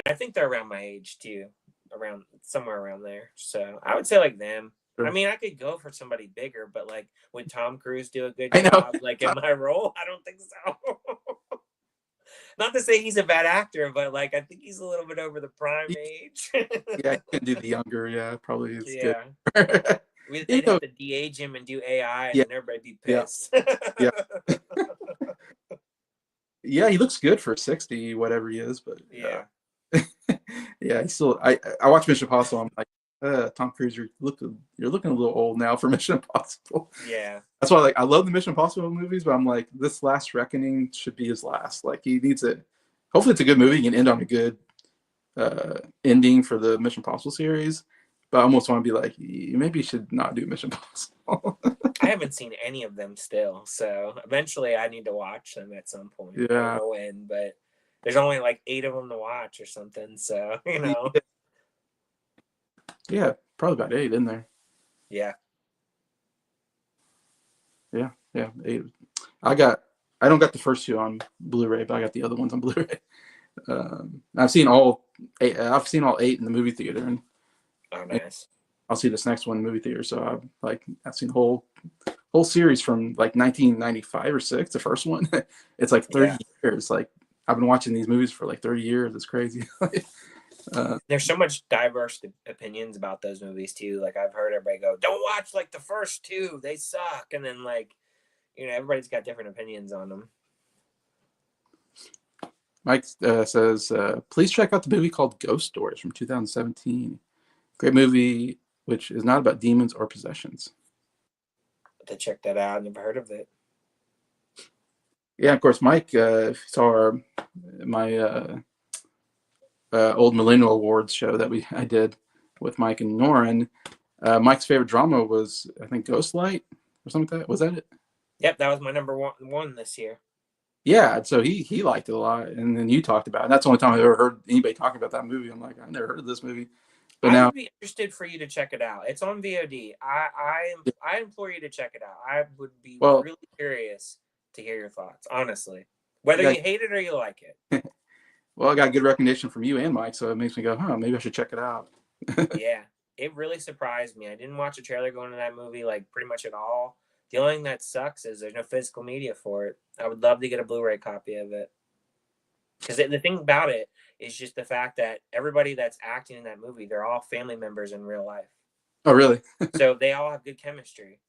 I think they're around my age too, around somewhere around there. So I would say like them. Sure. I mean, I could go for somebody bigger, but like, would Tom Cruise do a good job like in my role? I don't think so. Not to say he's a bad actor, but like I think he's a little bit over the prime age. Yeah, he can do the younger. Yeah, probably is good. They'd have to de-age him and do AI, and then everybody'd be pissed. Yeah. Yeah, he looks good for 60, whatever he is, but yeah. Yeah, he's still. I watch Mission Impossible. I'm like, Tom Cruise, you're looking a little old now for Mission Impossible. Yeah, that's why I love the Mission Impossible movies, but I'm like, this Last Reckoning should be his last. Like, he needs it. Hopefully, it's a good movie. He can end on a good ending for the Mission Impossible series. But I almost want to be like, maybe you should not do Mission Impossible. I haven't seen any of them still, so eventually I need to watch them at some point. Yeah. I don't know when, but there's only like 8 of them to watch or something, so you know. Yeah, probably about 8 in there. Yeah. Yeah, yeah, 8. I got. I don't got the first two on Blu-ray, but I got the other ones on Blu-ray. I've seen all 8. I've seen all 8 in the movie theater, Oh, and nice. I'll see this next one in the movie theater. So I've seen the whole series from like 1995 or six, the first one. It's like Yeah. 30 years. Like I've been watching these movies for like 30 years. It's crazy. There's so much diverse opinions about those movies too. Like I've heard everybody go, "Don't watch like the first two; they suck," and then like everybody's got different opinions on them. Mike says, please check out the movie called Ghost Stories from 2017. Great movie, which is not about demons or possessions. To check that out, never heard of it. Yeah, of course, Mike saw my old Millennial Awards show that I did with Mike and Norin. Mike's favorite drama was, I think, Ghostlight or something like that. Was that it? Yep, that was my number one this year. Yeah, so he liked it a lot, and then you talked about it. And that's the only time I've ever heard anybody talking about that movie. I'm like, I've never heard of this movie. But I now, would be interested for you to check it out. It's on VOD. I implore you to check it out. I would be well, really curious to hear your thoughts, honestly. I Whether got you hate it or you like it. well, I got good recognition from you and Mike, so it makes me go, maybe I should check it out. Yeah, it really surprised me. I didn't watch a trailer going to that movie like pretty much at all. The only thing that sucks is there's no physical media for it. I would love to get a Blu-ray copy of it. Because the thing about it is just the fact that everybody that's acting in that movie, they're all family members in real life. Oh, really? So they all have good chemistry.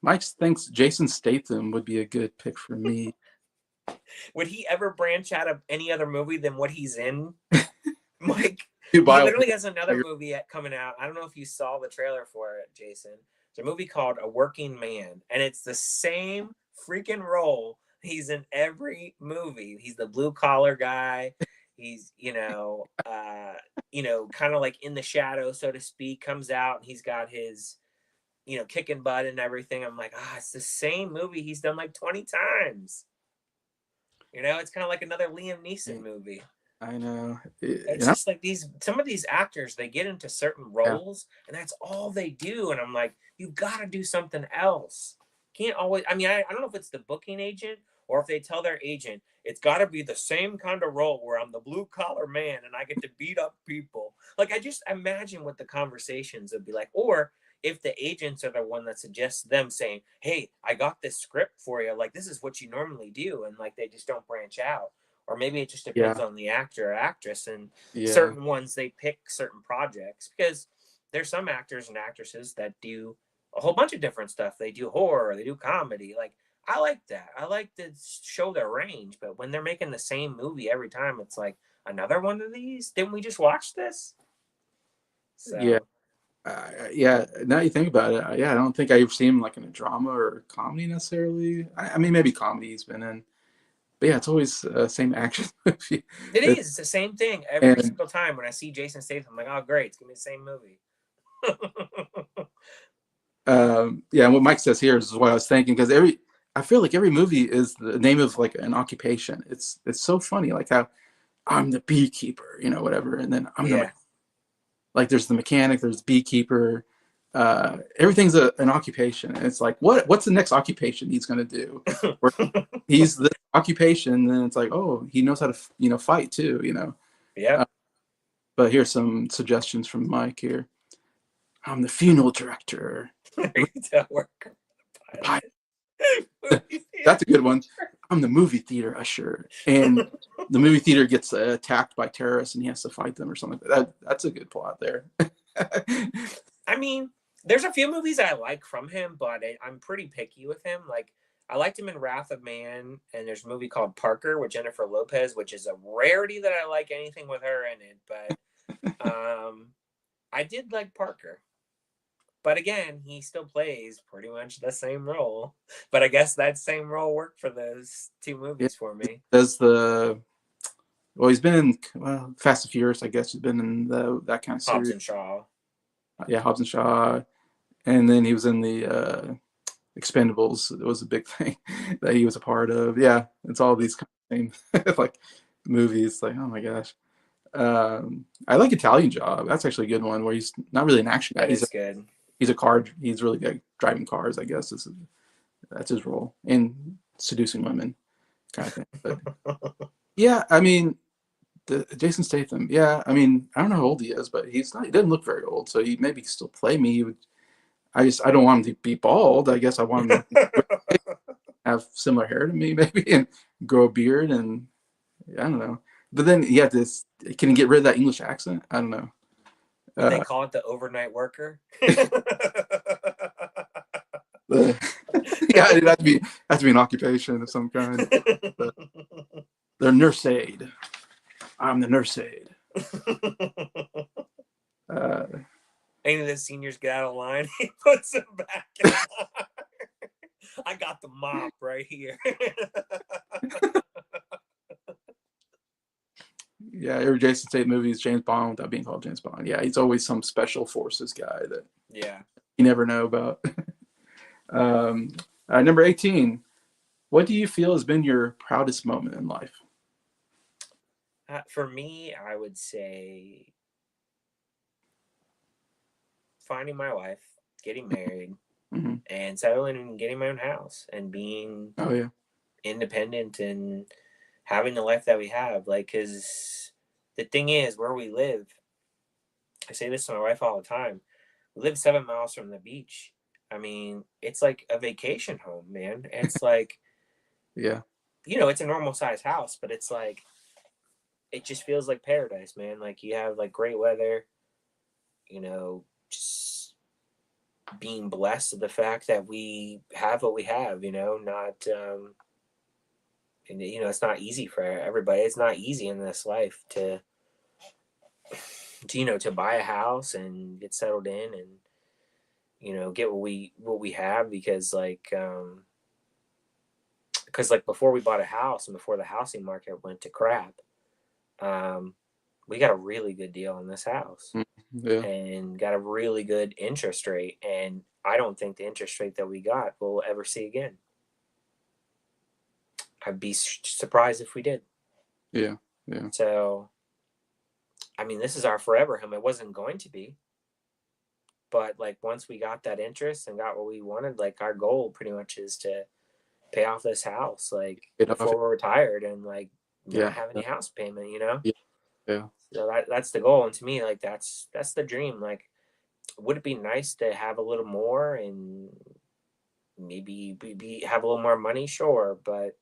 Mike thinks Jason Statham would be a good pick for me. Would he ever branch out of any other movie than what he's in? Mike, He he literally has another movie coming out. I don't know if you saw the trailer for it, Jason. It's a movie called A Working Man, and it's the same freaking role he's in every movie. He's the blue collar guy. He's kind of like in the shadow, so to speak. Comes out and he's got his kicking butt and everything. I'm like, it's the same movie he's done like 20 times. It's kind of like another Liam Neeson movie. I know. It's just like some of these actors, they get into certain Yeah. roles and that's all they do. And I'm like, you got to do something else. Can't always, I don't know if it's the booking agent or if they tell their agent, it's got to be the same kind of role where I'm the blue collar man and I get to beat up people. Like, I just imagine what the conversations would be like. Or if the agents are the one that suggests them saying, hey, I got this script for you. Like, this is what you normally do. And like, they just don't branch out. Or maybe it just depends on the actor or actress, and certain ones they pick certain projects because there's some actors and actresses that do a whole bunch of different stuff. They do horror, they do comedy. Like, I like that. I like to show their range, but when they're making the same movie every time, it's like another one of these. Didn't we just watch this? So. Yeah. Now you think about it, I don't think I ever seen him like in a drama or comedy necessarily. I mean, maybe comedy he's been in. But yeah, it's always same action movie. It's the same thing every single time when I see Jason Statham. I'm like, oh, great, it's gonna be the same movie. Yeah, and what Mike says here is what I was thinking because I feel like every movie is the name of like an occupation. It's so funny, like how I'm the beekeeper, whatever, and then I'm the like there's the mechanic, there's the beekeeper. Everything's an occupation, and it's like what's the next occupation he's gonna do? Where he's the occupation, then it's like, oh, he knows how to fight too, Yeah. But here's some suggestions from Mike here. I'm the funeral director. That's a good one. I'm the movie theater usher, and the movie theater gets attacked by terrorists, and he has to fight them or something like that. That's a good plot there. I mean, there's a few movies I like from him, but I'm pretty picky with him. Like, I liked him in Wrath of Man, and there's a movie called Parker with Jennifer Lopez, which is a rarity that I like anything with her in it. But I did like Parker. But again, he still plays pretty much the same role. But I guess that same role worked for those two movies for me. Does he's been in Fast and Furious, I guess. He's been in that kind of series. Hobbs and Shaw. Yeah, Hobbs and Shaw. And then he was in the Expendables. It was a big thing that he was a part of. Yeah, it's all these kind of same like movies. Like, oh my gosh. I like Italian Job. That's actually a good one where he's not really an action guy. That is good. He's a car. He's really good at driving cars, I guess. That's his role in seducing women, kind of thing. But yeah, I mean, Jason Statham. Yeah, I mean, I don't know how old he is, but he's not. He doesn't look very old, so he maybe still play me. I don't want him to be bald. I guess I want him to have similar hair to me, maybe, and grow a beard, and I don't know. But then he had this. Can he get rid of that English accent? I don't know. Would they call it the overnight worker? Yeah, it has to be an occupation of some kind. But they're nurse aide. I'm the nurse aide. Any of the seniors get out of line, he puts them back in line. I got the mop right here. Yeah, every Jason Statham movie is James Bond without being called James Bond. Yeah, he's always some special forces guy that you never know about. Number 18. What do you feel has been your proudest moment in life? For me, I would say finding my wife, getting married, Mm-hmm. and settling and getting my own house and being independent and having the life that we have. Like, because the thing is, where we live, I say this to my wife all the time, we live 7 miles from the beach. I mean, it's like a vacation home, man. It's like, yeah, it's a normal size house, but it's like, it just feels like paradise, man. Like, you have like great weather, just being blessed with the fact that we have what we have, not, and, it's not easy for everybody. It's not easy in this life to to buy a house and get settled in and, get what we have because before we bought a house and before the housing market went to crap, we got a really good deal on this house and got a really good interest rate. And I don't think the interest rate that we got we'll ever see again. I'd be surprised if we did. Yeah. So, I mean, this is our forever home. It wasn't going to be. But, like, once we got that interest and got what we wanted, like, our goal pretty much is to pay off this house, like, before we're retired and, like, not have any house payment, Yeah. So that's the goal. And to me, like, that's the dream. Like, would it be nice to have a little more and maybe have a little more money? Sure. But,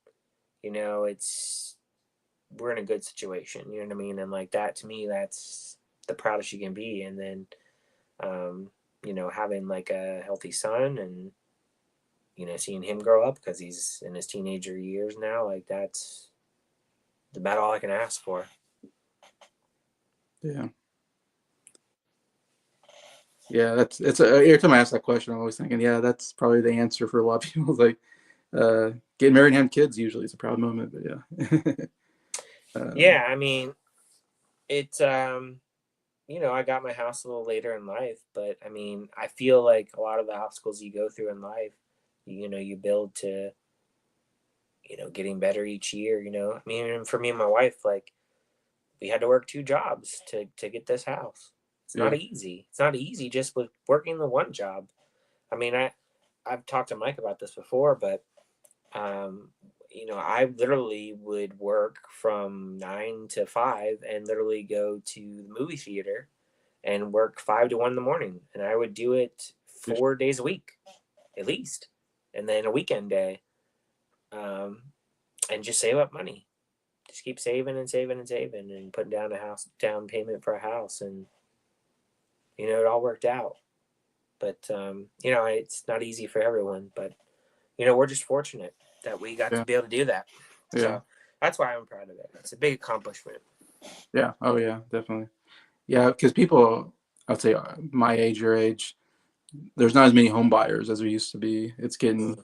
we're in a good situation, you know what I mean? And, like, that, to me, that's the proudest you can be. And then, having like a healthy son and, seeing him grow up because he's in his teenager years now, like that's about all I can ask for. Yeah. Yeah, every time I ask that question, I'm always thinking, yeah, that's probably the answer for a lot of people. Like, getting married and having kids usually is a proud moment, but yeah. Yeah, I mean, it's I got my house a little later in life, but I mean, I feel like a lot of the obstacles you go through in life, you build to, getting better each year. I mean, for me and my wife, like, we had to work 2 jobs to get this house. It's not easy. It's not easy just with working the one job. I mean, I've talked to Mike about this before, but I literally would work from 9 to 5 and literally go to the movie theater and work 5 to 1 in the morning. And I would do it 4 days a week, at least. And then a weekend day. And just save up money. Just keep saving and saving and saving and putting down down payment for a house. And, it all worked out. But, it's not easy for everyone. But, we're just fortunate that we got to be able to do that. Yeah. So that's why I'm proud of it. It's a big accomplishment. Yeah. Oh, yeah, definitely. Yeah, because people, I'd say my age, your age, there's not as many home buyers as there used to be. It's getting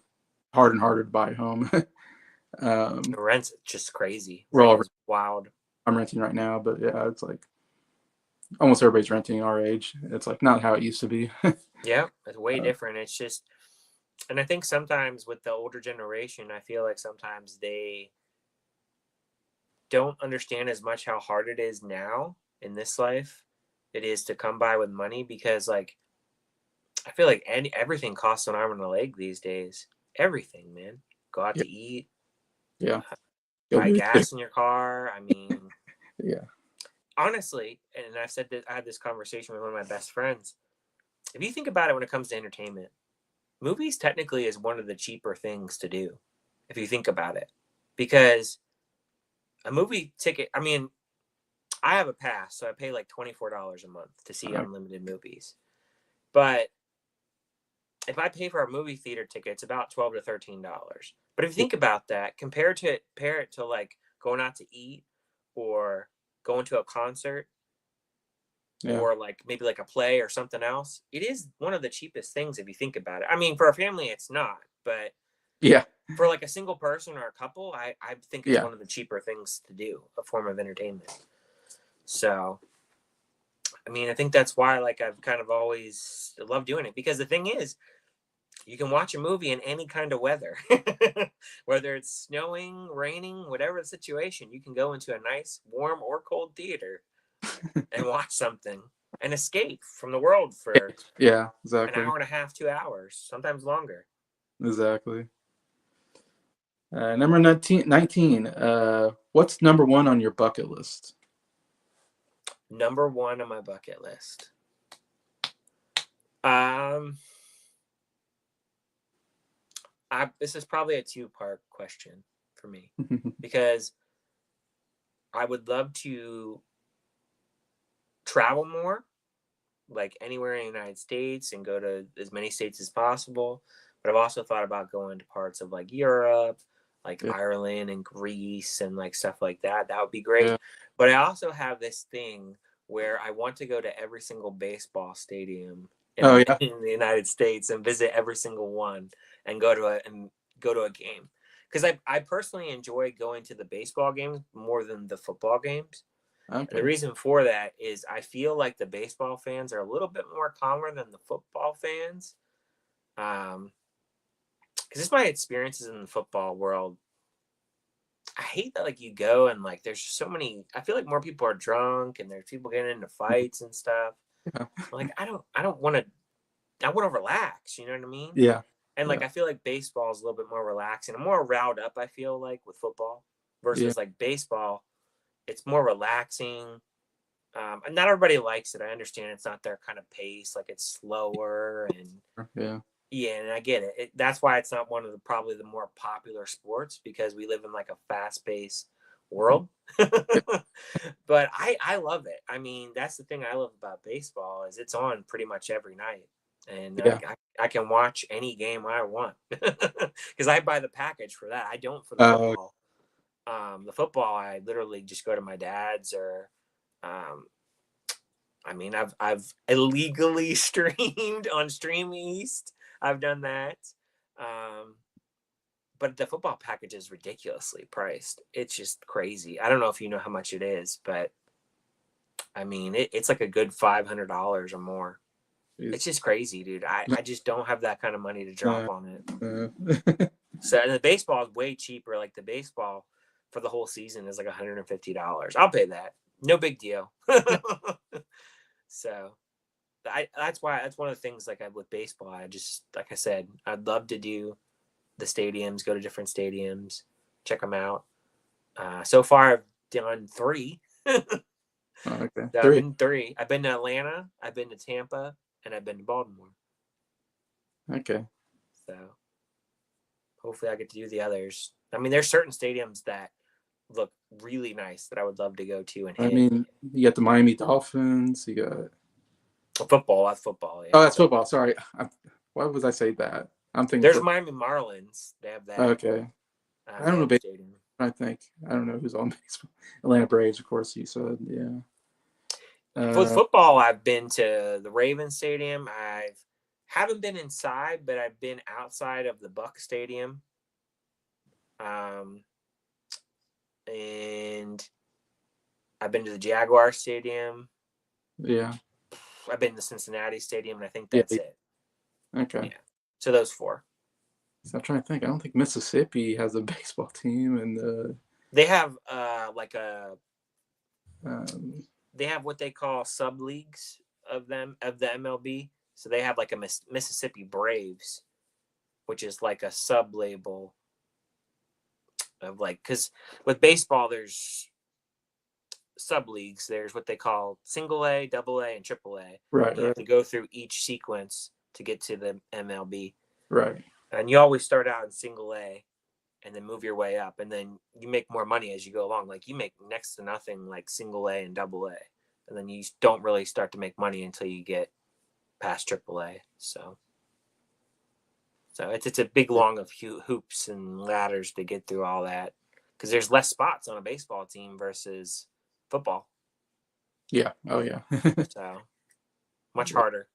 harder and harder to buy a home. The rent's just crazy. It's wild. I'm renting right now, but yeah, it's like almost everybody's renting our age. It's like not how it used to be. Yeah, it's way different. It's just, and I think sometimes with the older generation, I feel like sometimes they don't understand as much how hard it is now in this life it is to come by with money, because like I feel like everything costs an arm and a leg these days. Everything, man. Go out Yeah. to eat, Yeah. Go buy movie theater. gas in your car. I mean, Yeah. honestly, and I've said that I had this conversation with one of my best friends. If you think about it, when it comes to entertainment, movies technically is one of the cheaper things to do, if you think about it, because a movie ticket. I mean, I have a pass, so I pay like $24 a month to see unlimited movies. But if I pay for a movie theater ticket, it's about $12 to $13. But if you think about that, compare it to like going out to eat or going to a concert Yeah. or like maybe like a play or something else, it is one of the cheapest things if you think about it. I mean, for a family, it's not, but Yeah. for like a single person or a couple, I think it's Yeah. one of the cheaper things to do, a form of entertainment. So, I mean, I think that's why like I've kind of always loved doing it, because the thing is, you can watch a movie in any kind of weather, whether it's snowing, raining, whatever the situation. You can go into a nice, warm or cold theater and watch something and escape from the world for Yeah. an Exactly. hour and a half, 2 hours, sometimes longer. Exactly. Number 19. What's number one on your bucket list? Number one on my bucket list. Um, this is probably a two-part question for me, because I would love to travel more, like anywhere in the United States, and go to as many states as possible. But I've also thought about going to parts of like Europe, like Yeah. Ireland and Greece and like stuff like that. That would be great. Yeah. But I also have this thing where I want to go to every single baseball stadium Oh yeah. in the United States and visit every single one and go to a game. Because I personally enjoy going to the baseball games more than the football games. And the Okay. reason for that is I feel like the baseball fans are a little bit more calmer than the football fans. Because it's my experiences in the football world. I hate that like you go and like there's so many. I feel like more people are drunk and there's people getting into fights and stuff. Yeah. Like I don't want to. I want to relax. You know what I mean? Yeah. And like Yeah. I feel like baseball is a little bit more relaxing. I'm more riled up. I feel like with football Yeah. versus like baseball, it's more relaxing. And not everybody likes it. I understand it's not their kind of pace. Like it's slower and Yeah. yeah, and I get it. That's why it's not one of the probably the more popular sports, because we live in like a fast paced world. Yeah. But I love it. I mean, that's the thing I love about baseball is it's on pretty much every night, and Yeah. I can watch any game I want because I buy the package for that. I don't for the Uh, football. The football I literally just go to my dad's or um, I mean, I've illegally streamed on Stream East. I've done that. Um, but the football package is ridiculously priced. It's just crazy. I don't know if you know how much it is, but I mean, it's like a good $500 or more. It's just crazy, dude. I just don't have that kind of money to drop on it. So, and the baseball is way cheaper. Like the baseball for the whole season is like $150. I'll pay that. No big deal. So that's one of the things like with baseball. I just like I said, I'd love to do the stadiums, go to different stadiums, check them out. So far, I've done three. Okay. So I've Three. been three. I've been to Atlanta, I've been to Tampa, and I've been to Baltimore. Okay. So hopefully, I get to do the others. I mean, there's certain stadiums that look really nice that I would love to go to and I hit. mean, you got the Miami Dolphins. You got. Football, that's football. Oh, Yeah. that's football. Sorry. Why was I say that? I'm thinking There's for. Miami Marlins. They have that. Okay. I They don't know. have a stadium. I think I don't know who's on baseball. Atlanta Braves, of course. You said, yeah. With football, I've been to the Ravens Stadium. Haven't been inside, but I've been outside of the Buck Stadium. And I've been to the Jaguar Stadium. Yeah. I've been to Cincinnati Stadium, and I think Yeah. that's it. Okay. Yeah. So those four. So I'm trying to think. I don't think Mississippi has a baseball team, and They have Um, they have what they call sub leagues of the MLB. So they have like a Mississippi Braves, which is like a sub label of like, because with baseball there's sub leagues. There's what they call single A, double A, and triple A. right, You have right, to go through each sequence to get to the MLB, right. and you always start out in single A and then move your way up, and then you make more money as you go along. Like you make next to nothing like single A and double A, and then you don't really start to make money until you get past triple A. So it's a big long of hoops and ladders to get through all that, because there's less spots on a baseball team versus football. Yeah. Oh yeah. So much harder.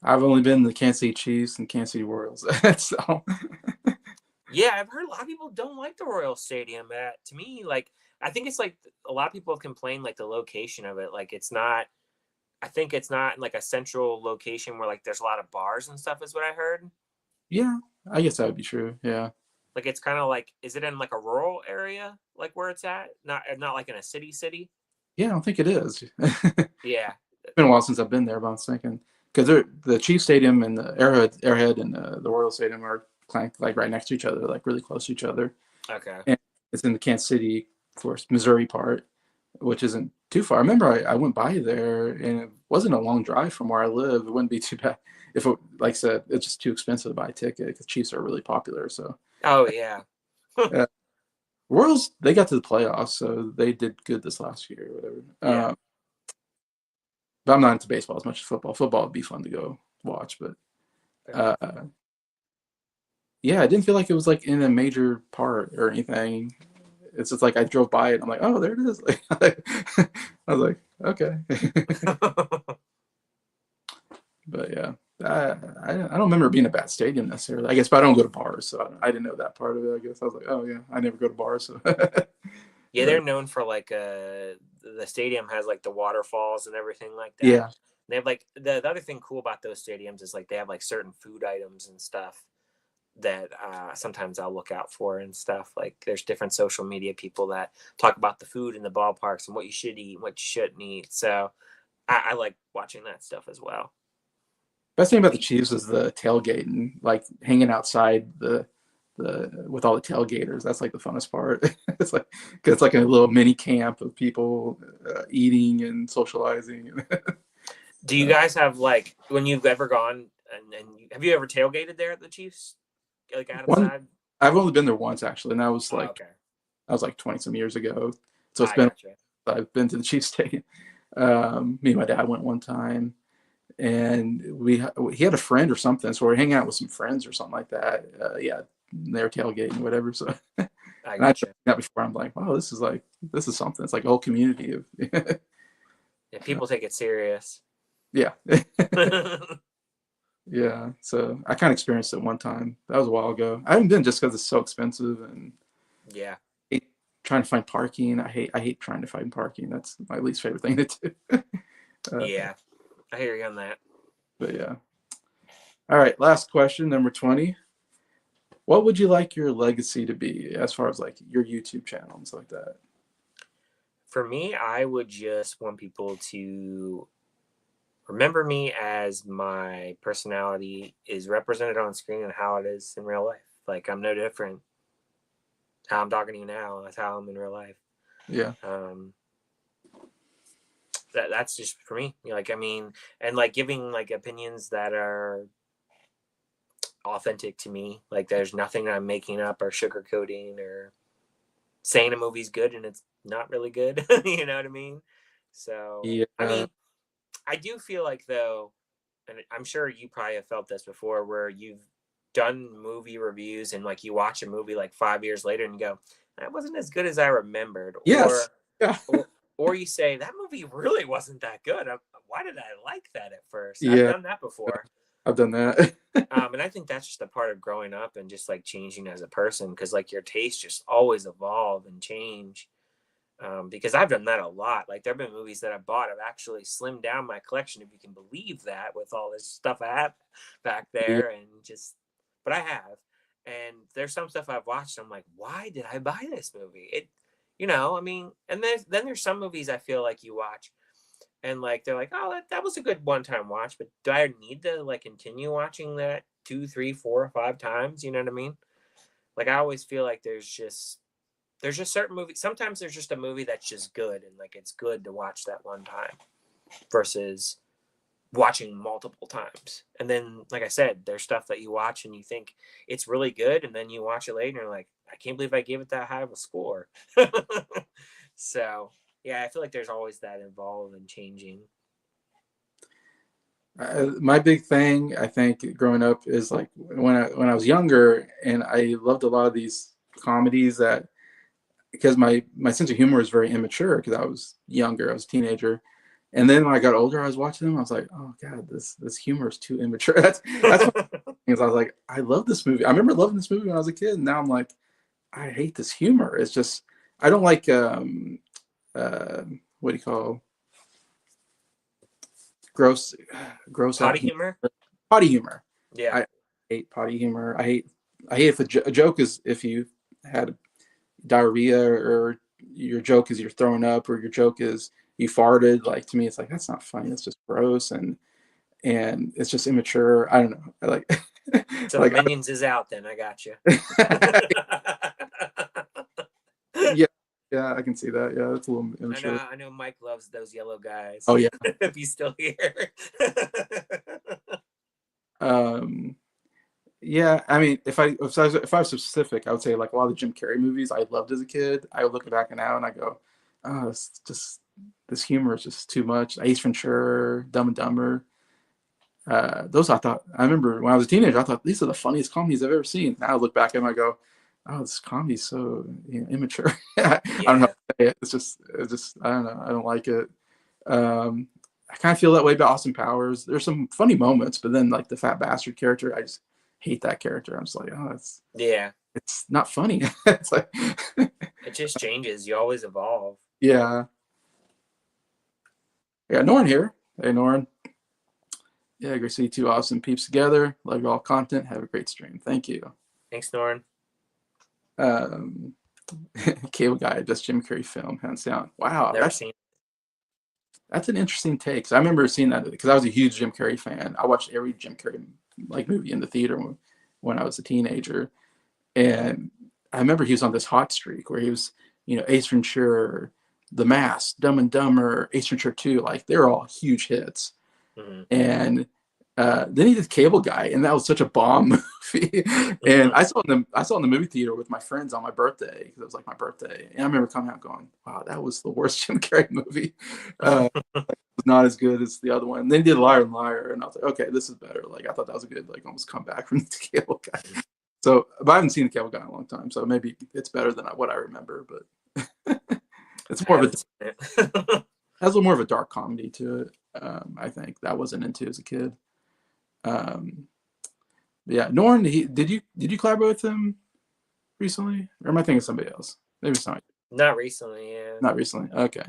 I've only been to the Kansas City Chiefs and Kansas City Royals. That's all. Yeah, I've heard a lot of people don't like the Royal Stadium. To me, like, I think it's like a lot of people have complained like the location of it. Like it's not. I think it's not in like a central location where like there's a lot of bars and stuff. Is what I heard. Yeah, I guess that would be true. Yeah. Like it's kind of like, is it in like a rural area, like where it's at? Not like in a city. Yeah, I don't think it is. It's Yeah. been a while since I've been there, but I was thinking because the Chiefs Stadium and the Arrowhead and the Royal Stadium are like right next to each other, like really close to each other. Okay. And it's in the Kansas City, of course, Missouri part, which isn't too far. I remember I went by there, and it wasn't a long drive from where I live. It wouldn't be too bad if, it, like I said, it's just too expensive to buy a ticket because Chiefs are really popular. So, Oh yeah. uh, Royals, they got to the playoffs, so they did good this last year or whatever. Yeah. But I'm not into baseball as much as football. Football would be fun to go watch, but uh, yeah, I didn't feel like it was like in a major part or anything. It's just like I drove by it. And I'm like, oh, there it is. Like, I was like, okay. But yeah, I don't remember being a bad stadium necessarily. I guess, but I don't go to bars, so I didn't know that part of it. I guess I was like, oh yeah, I never go to bars. So. Yeah, But they're known for like the stadium has like the waterfalls and everything like that. yeah, They have like the other thing cool about those stadiums is like they have like certain food items and stuff that sometimes I'll look out for and stuff. Like there's different social media people that talk about the food in the ballparks and what you should eat and what you shouldn't eat. So I like watching that stuff as well. best thing about the Chiefs is the tailgating, like hanging outside the with all the tailgaters. That's like the funnest part. It's like cause it's like a little mini camp of people eating and socializing. Do you guys have like when you've ever gone and have you ever tailgated there at the Chiefs? Like out One, inside? I've only been there once actually, and Oh, okay. that was like 20 some years ago. So it's I been gotcha. I've been to the Chiefs Stadium. Me and my dad went one time, and he had a friend or something, so we're hanging out with some friends or something like that. Yeah, they're tailgating or whatever. So, and I I've done gotcha. that before. I'm like, wow, this is something. It's like a whole community of Yeah, people take it serious. yeah. Yeah, so I kind of experienced it one time. That was a while ago. I haven't been just because it's so expensive and Yeah. I hate trying to find parking. I hate trying to find parking. That's my least favorite thing to do. Yeah. I hear you on that. But yeah. All right, last question, number 20. What would you like your legacy to be as far as like your YouTube channel and stuff like that? For me, I would just want people to remember me as my personality is represented on screen and how it is in real life. Like I'm no different. How I'm talking to you now, that's how I'm in real life. Yeah. That's just for me. Like I mean, and like giving like opinions that are authentic to me. Like there's nothing I'm making up or sugarcoating or saying a movie's good and it's not really good. You know what I mean? So I Yeah. mean, I do feel like though, and I'm sure you probably have felt this before, where you've done movie reviews and like you watch a movie like 5 years later and you go, that wasn't as good as I remembered, Yes. Yeah. or you say that movie really wasn't that good. Why did I like that at first? I've Yeah. done that before. I've done that. And I think that's just a part of growing up and just like changing as a person, because like your tastes just always evolve and change. Because I've done that a lot. Like there have been movies that I bought. I've actually slimmed down my collection, if you can believe that, with all this stuff I have back Yeah. there, and just, but I have. And there's some stuff I've watched. I'm like, why did I buy this movie? I mean, and then there's some movies I feel like you watch and like they're like, oh, that was a good one-time watch, but do I need to like continue watching that 2, 3, 4, 5 times? You know what I mean? Like I always feel like there's just certain movies. Sometimes there's just a movie that's just good and like it's good to watch that one time versus watching multiple times. And then, like I said, there's stuff that you watch and you think it's really good, and then you watch it later and you're like, I can't believe I gave it that high of a score. So yeah, I feel like there's always that involved and changing. My big thing, I think, growing up is like when I was younger, and I loved a lot of these comedies that because my sense of humor is very immature because I was younger, I was a teenager, and then when I got older, I was watching them, I was like, oh god, this humor is too immature. That's what things I was like, I love this movie. I remember loving this movie when I was a kid, and now I'm like, I hate this humor. It's just I don't like what do you call gross gross out Potty humor. potty humor. Yeah. I hate potty humor. I hate if a joke is if you had diarrhea or your joke is you're throwing up or your joke is you farted. Like to me, it's like that's not funny. It's just gross and it's just immature. I don't know. I like So like Minions is out then. I got you. yeah yeah I can see that. Yeah, it's a little immature. I know Mike loves those yellow guys. Oh yeah. If he's still here. Um, Yeah, I mean, if I was specific, I would say like a lot of the Jim Carrey movies I loved as a kid. I would look back now and I go, oh, it's just this humor is just too much. Ace Ventura, Dumb and Dumber. Those I remember when I was a teenager, I thought these are the funniest comedies I've ever seen. Now I look back and I go, oh, this comedy's so immature. I don't know how Yeah. to say it. It's just I don't know. I don't like it. Um, I kind of feel that way about Austin Powers. There's some funny moments, but then like the fat bastard character, I just hate that character. I'm just like, oh, Yeah. it's not funny. It's like, It just changes. You always evolve. yeah, yeah. Norn here. Hey, Norn. Yeah, great to see two awesome peeps together. Love your all content. Have a great stream. Thank you. Thanks, Norn. Um, Cable Guy, just Jim Carrey film, hands down. Wow, Never seen. that's an interesting take. 'Cause I remember seeing that because I was a huge Jim Carrey fan. I watched every Jim Carrey like movie in the theater when I was a teenager, and I remember he was on this hot streak where he was, Ace Ventura, The Mask, Dumb and Dumber, Ace Ventura 2, like they're all huge hits. Mm-hmm. And then he did Cable Guy, and that was such a bomb movie. And I saw it in the movie theater with my friends on my birthday because it was like my birthday. And I remember coming out going, "Wow, that was the worst Jim Carrey movie. It was not as good as the other one." And then he did Liar and Liar, and I was like, "Okay, this is better." Like I thought that was a good like almost comeback from the Cable Guy. So, but I haven't seen the Cable Guy in a long time, so maybe it's better than what I remember. But it's more of a has a little more of a dark comedy to it. I think that wasn't into as a kid. Yeah, Norn. Did you collaborate with him recently, or am I thinking of somebody else? Maybe it's not. Not recently, yeah. Not recently. Okay.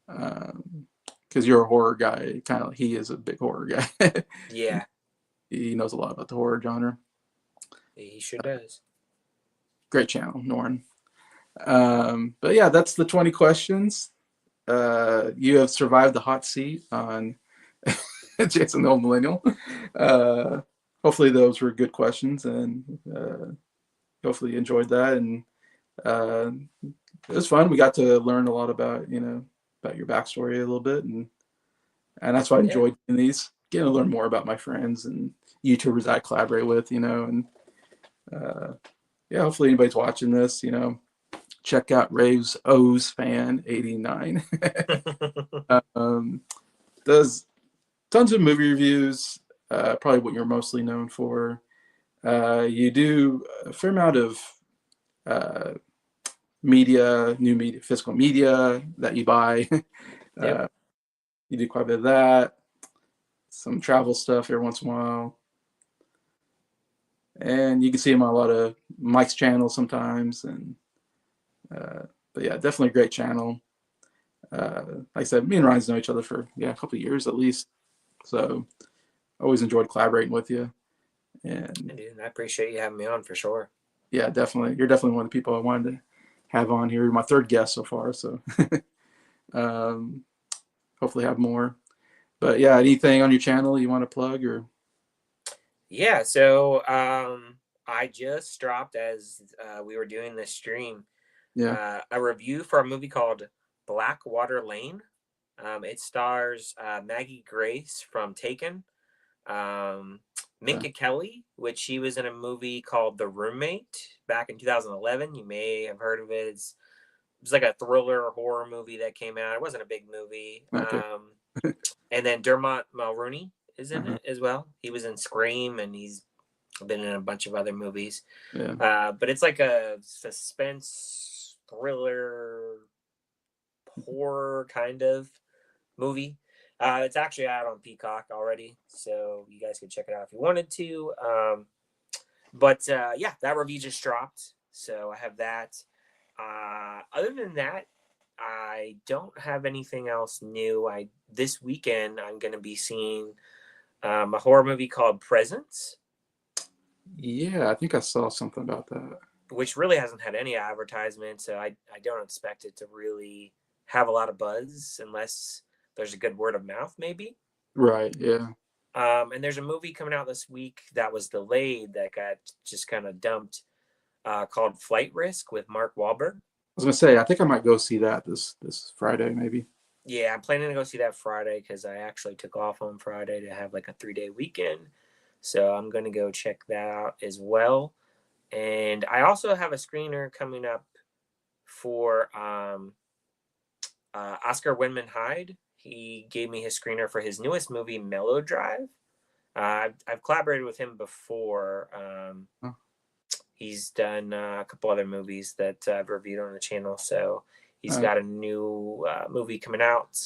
Because you're a horror guy, kind of. He is a big horror guy. Yeah. He knows a lot about the horror genre. He sure does. Great channel, Norn. But yeah, that's the 20 questions. You have survived the hot seat on Jason the Old Millennial. Hopefully those were good questions, and hopefully you enjoyed that. And it was fun. We got to learn a lot about about your backstory a little bit, and that's why I enjoyed doing these, getting to learn more about my friends and YouTubers I collaborate with, and yeah, hopefully anybody's watching this, check out RavensOsFan89. Does tons of movie reviews, probably what you're mostly known for. You do a fair amount of new media, physical media that you buy. Yep. You do quite a bit of that. Some travel stuff every once in a while. And you can see him on a lot of Mike's channels sometimes. And but yeah, definitely a great channel. Like I said, me and Ryan's know each other for a couple of years at least. So always enjoyed collaborating with you. And Dude, I appreciate you having me on for sure. yeah, definitely. You're definitely one of the people I wanted to have on here. You're my third guest so far. So um, hopefully have more. But yeah, anything on your channel you want to plug or? Yeah, so I just dropped as we were doing this stream Yeah. a review for a movie called Blackwater Lane. It stars Maggie Grace from Taken, Okay. Minka Kelly, which she was in a movie called The Roommate back in 2011. You may have heard of it. It was like a thriller horror movie that came out. It wasn't a big movie. Okay. And then Dermot Mulroney is in Uh-huh. it as well. He was in Scream, and he's been in a bunch of other movies. Yeah. But it's like a suspense thriller horror kind of movie. It's actually out on Peacock already, so you guys can check it out if you wanted to. But yeah, that review just dropped, so I have that. Other than that, I don't have anything else new. This weekend I'm going to be seeing a horror movie called Presence, Yeah, I think I saw something about that. which really hasn't had any advertisement, so I don't expect it to really have a lot of buzz unless there's a good word of mouth, maybe. Right. Yeah. And there's a movie coming out this week that was delayed that got just kind of dumped, called Flight Risk with Mark Wahlberg. I was gonna say I think I might go see that this Friday maybe. Yeah, I'm planning to go see that Friday because I actually took off on Friday to have like a 3-day weekend. So I'm going to go check that out as well. And I also have a screener coming up for Oscar Winman Hyde. He gave me his screener for his newest movie, Mellow I've collaborated with him before. Oh. He's done a couple other movies that I've reviewed on the channel. So he's got a new movie coming out.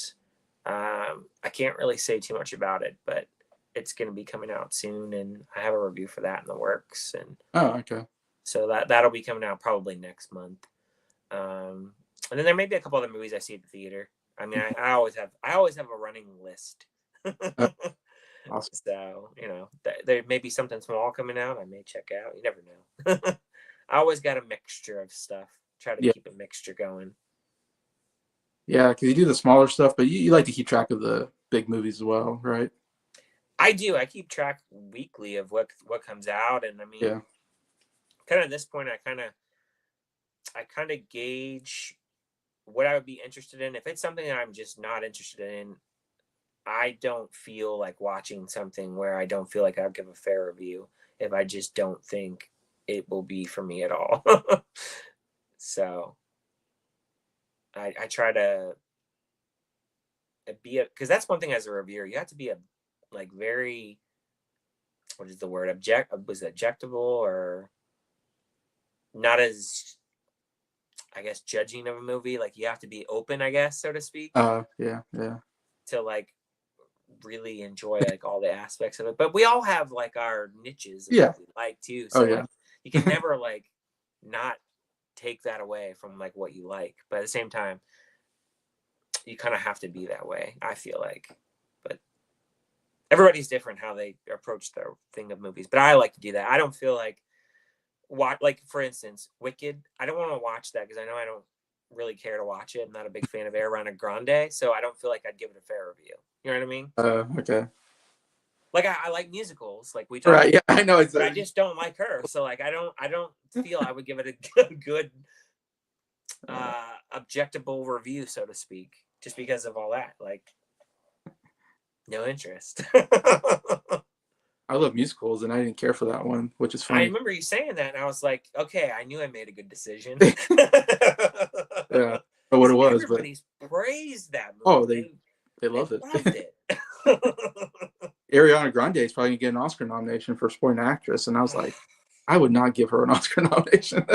I can't really say too much about it, but it's going to be coming out soon, and I have a review for that in the works. And Okay. so that'll be coming out probably next month. And then there may be a couple other movies I see at the theater. I mean, I always have a running list. Awesome. So there may be something small coming out. I may check out. You never know. I always got a mixture of stuff. Try to Yeah. keep a mixture going. Yeah, because you do the smaller stuff, but you like to keep track of the big movies as well, right? I do. I keep track weekly of what comes out, and I mean, Yeah. kind of at this point, I kind of gauge what I would be interested in. If it's something that I'm just not interested in, I don't feel like watching something where I don't feel like I'll give a fair review if I just don't think it will be for me at all. So I try to be because that's one thing as a reviewer, you have to be very, what is the word, objectable, or not as, I guess, judging of a movie. Like you have to be open, I guess, so to speak, Yeah. Yeah. to like really enjoy like all the aspects of it. But we all have like our niches of Yeah. what we like too. Oh So yeah. like you can never like not take that away from like what you like. But at the same time, you kind of have to be that way, I feel like. But everybody's different how they approach their thing of movies. But I like to do that. I don't feel like like for instance, Wicked. I don't want to watch that because I know I don't really care to watch it. I'm not a big fan of Ariana Grande, so I don't feel like I'd give it a fair review. You know what I mean? Okay. Like I like musicals, like we talked Right. Yeah, I know. but I just don't like her. So like I don't feel I would give it a good objectable review, so to speak, just because of all that. Like no interest. I love musicals, and I didn't care for that one, which is I funny. remember you saying that, and I was like, okay, I knew I made a good decision. Yeah, or what it was, but Everybody's praised that movie. they loved it. Loved it. Ariana Grande is probably gonna get an Oscar nomination for supporting actress, and I was like, I would not give her an Oscar nomination.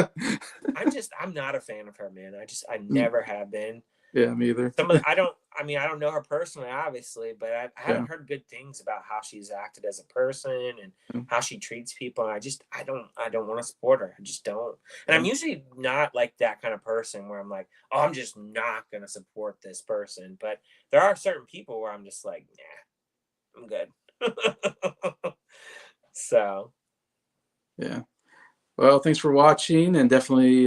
I'm not a fan of her, man. I never have been. Yeah, me either. I don't know her personally, obviously, but I haven't heard good things about how she's acted as a person and how she treats people. And I don't want to support her. I just don't. And I'm usually not like that kind of person where I'm like, oh, I'm just not going to support this person. But there are certain people where I'm just like, nah, I'm good. So Yeah. Well, thanks for watching, and definitely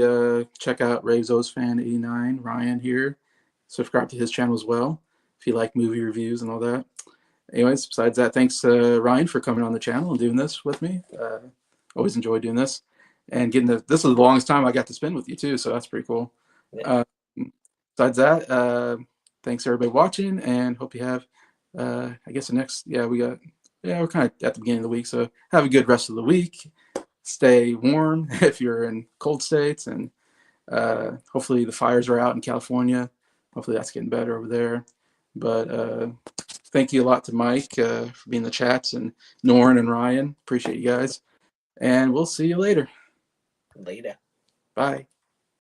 check out RavensOsFan89, Ryan here. Subscribe to his channel as well if you like movie reviews and all that. Anyways, besides that, thanks Ryan for coming on the channel and doing this with me. Always enjoy doing this, and this is the longest time I got to spend with you too, so that's pretty cool. Yeah. Besides that, thanks everybody watching, and hope you have I guess the next we're kind of at the beginning of the week, so have a good rest of the week. Stay warm if you're in cold states, and hopefully the fires are out in California. Hopefully that's getting better over there. But thank you a lot to Mike for being in the chats, and Norrin and Ryan. Appreciate you guys. And we'll see you later. Later. Bye.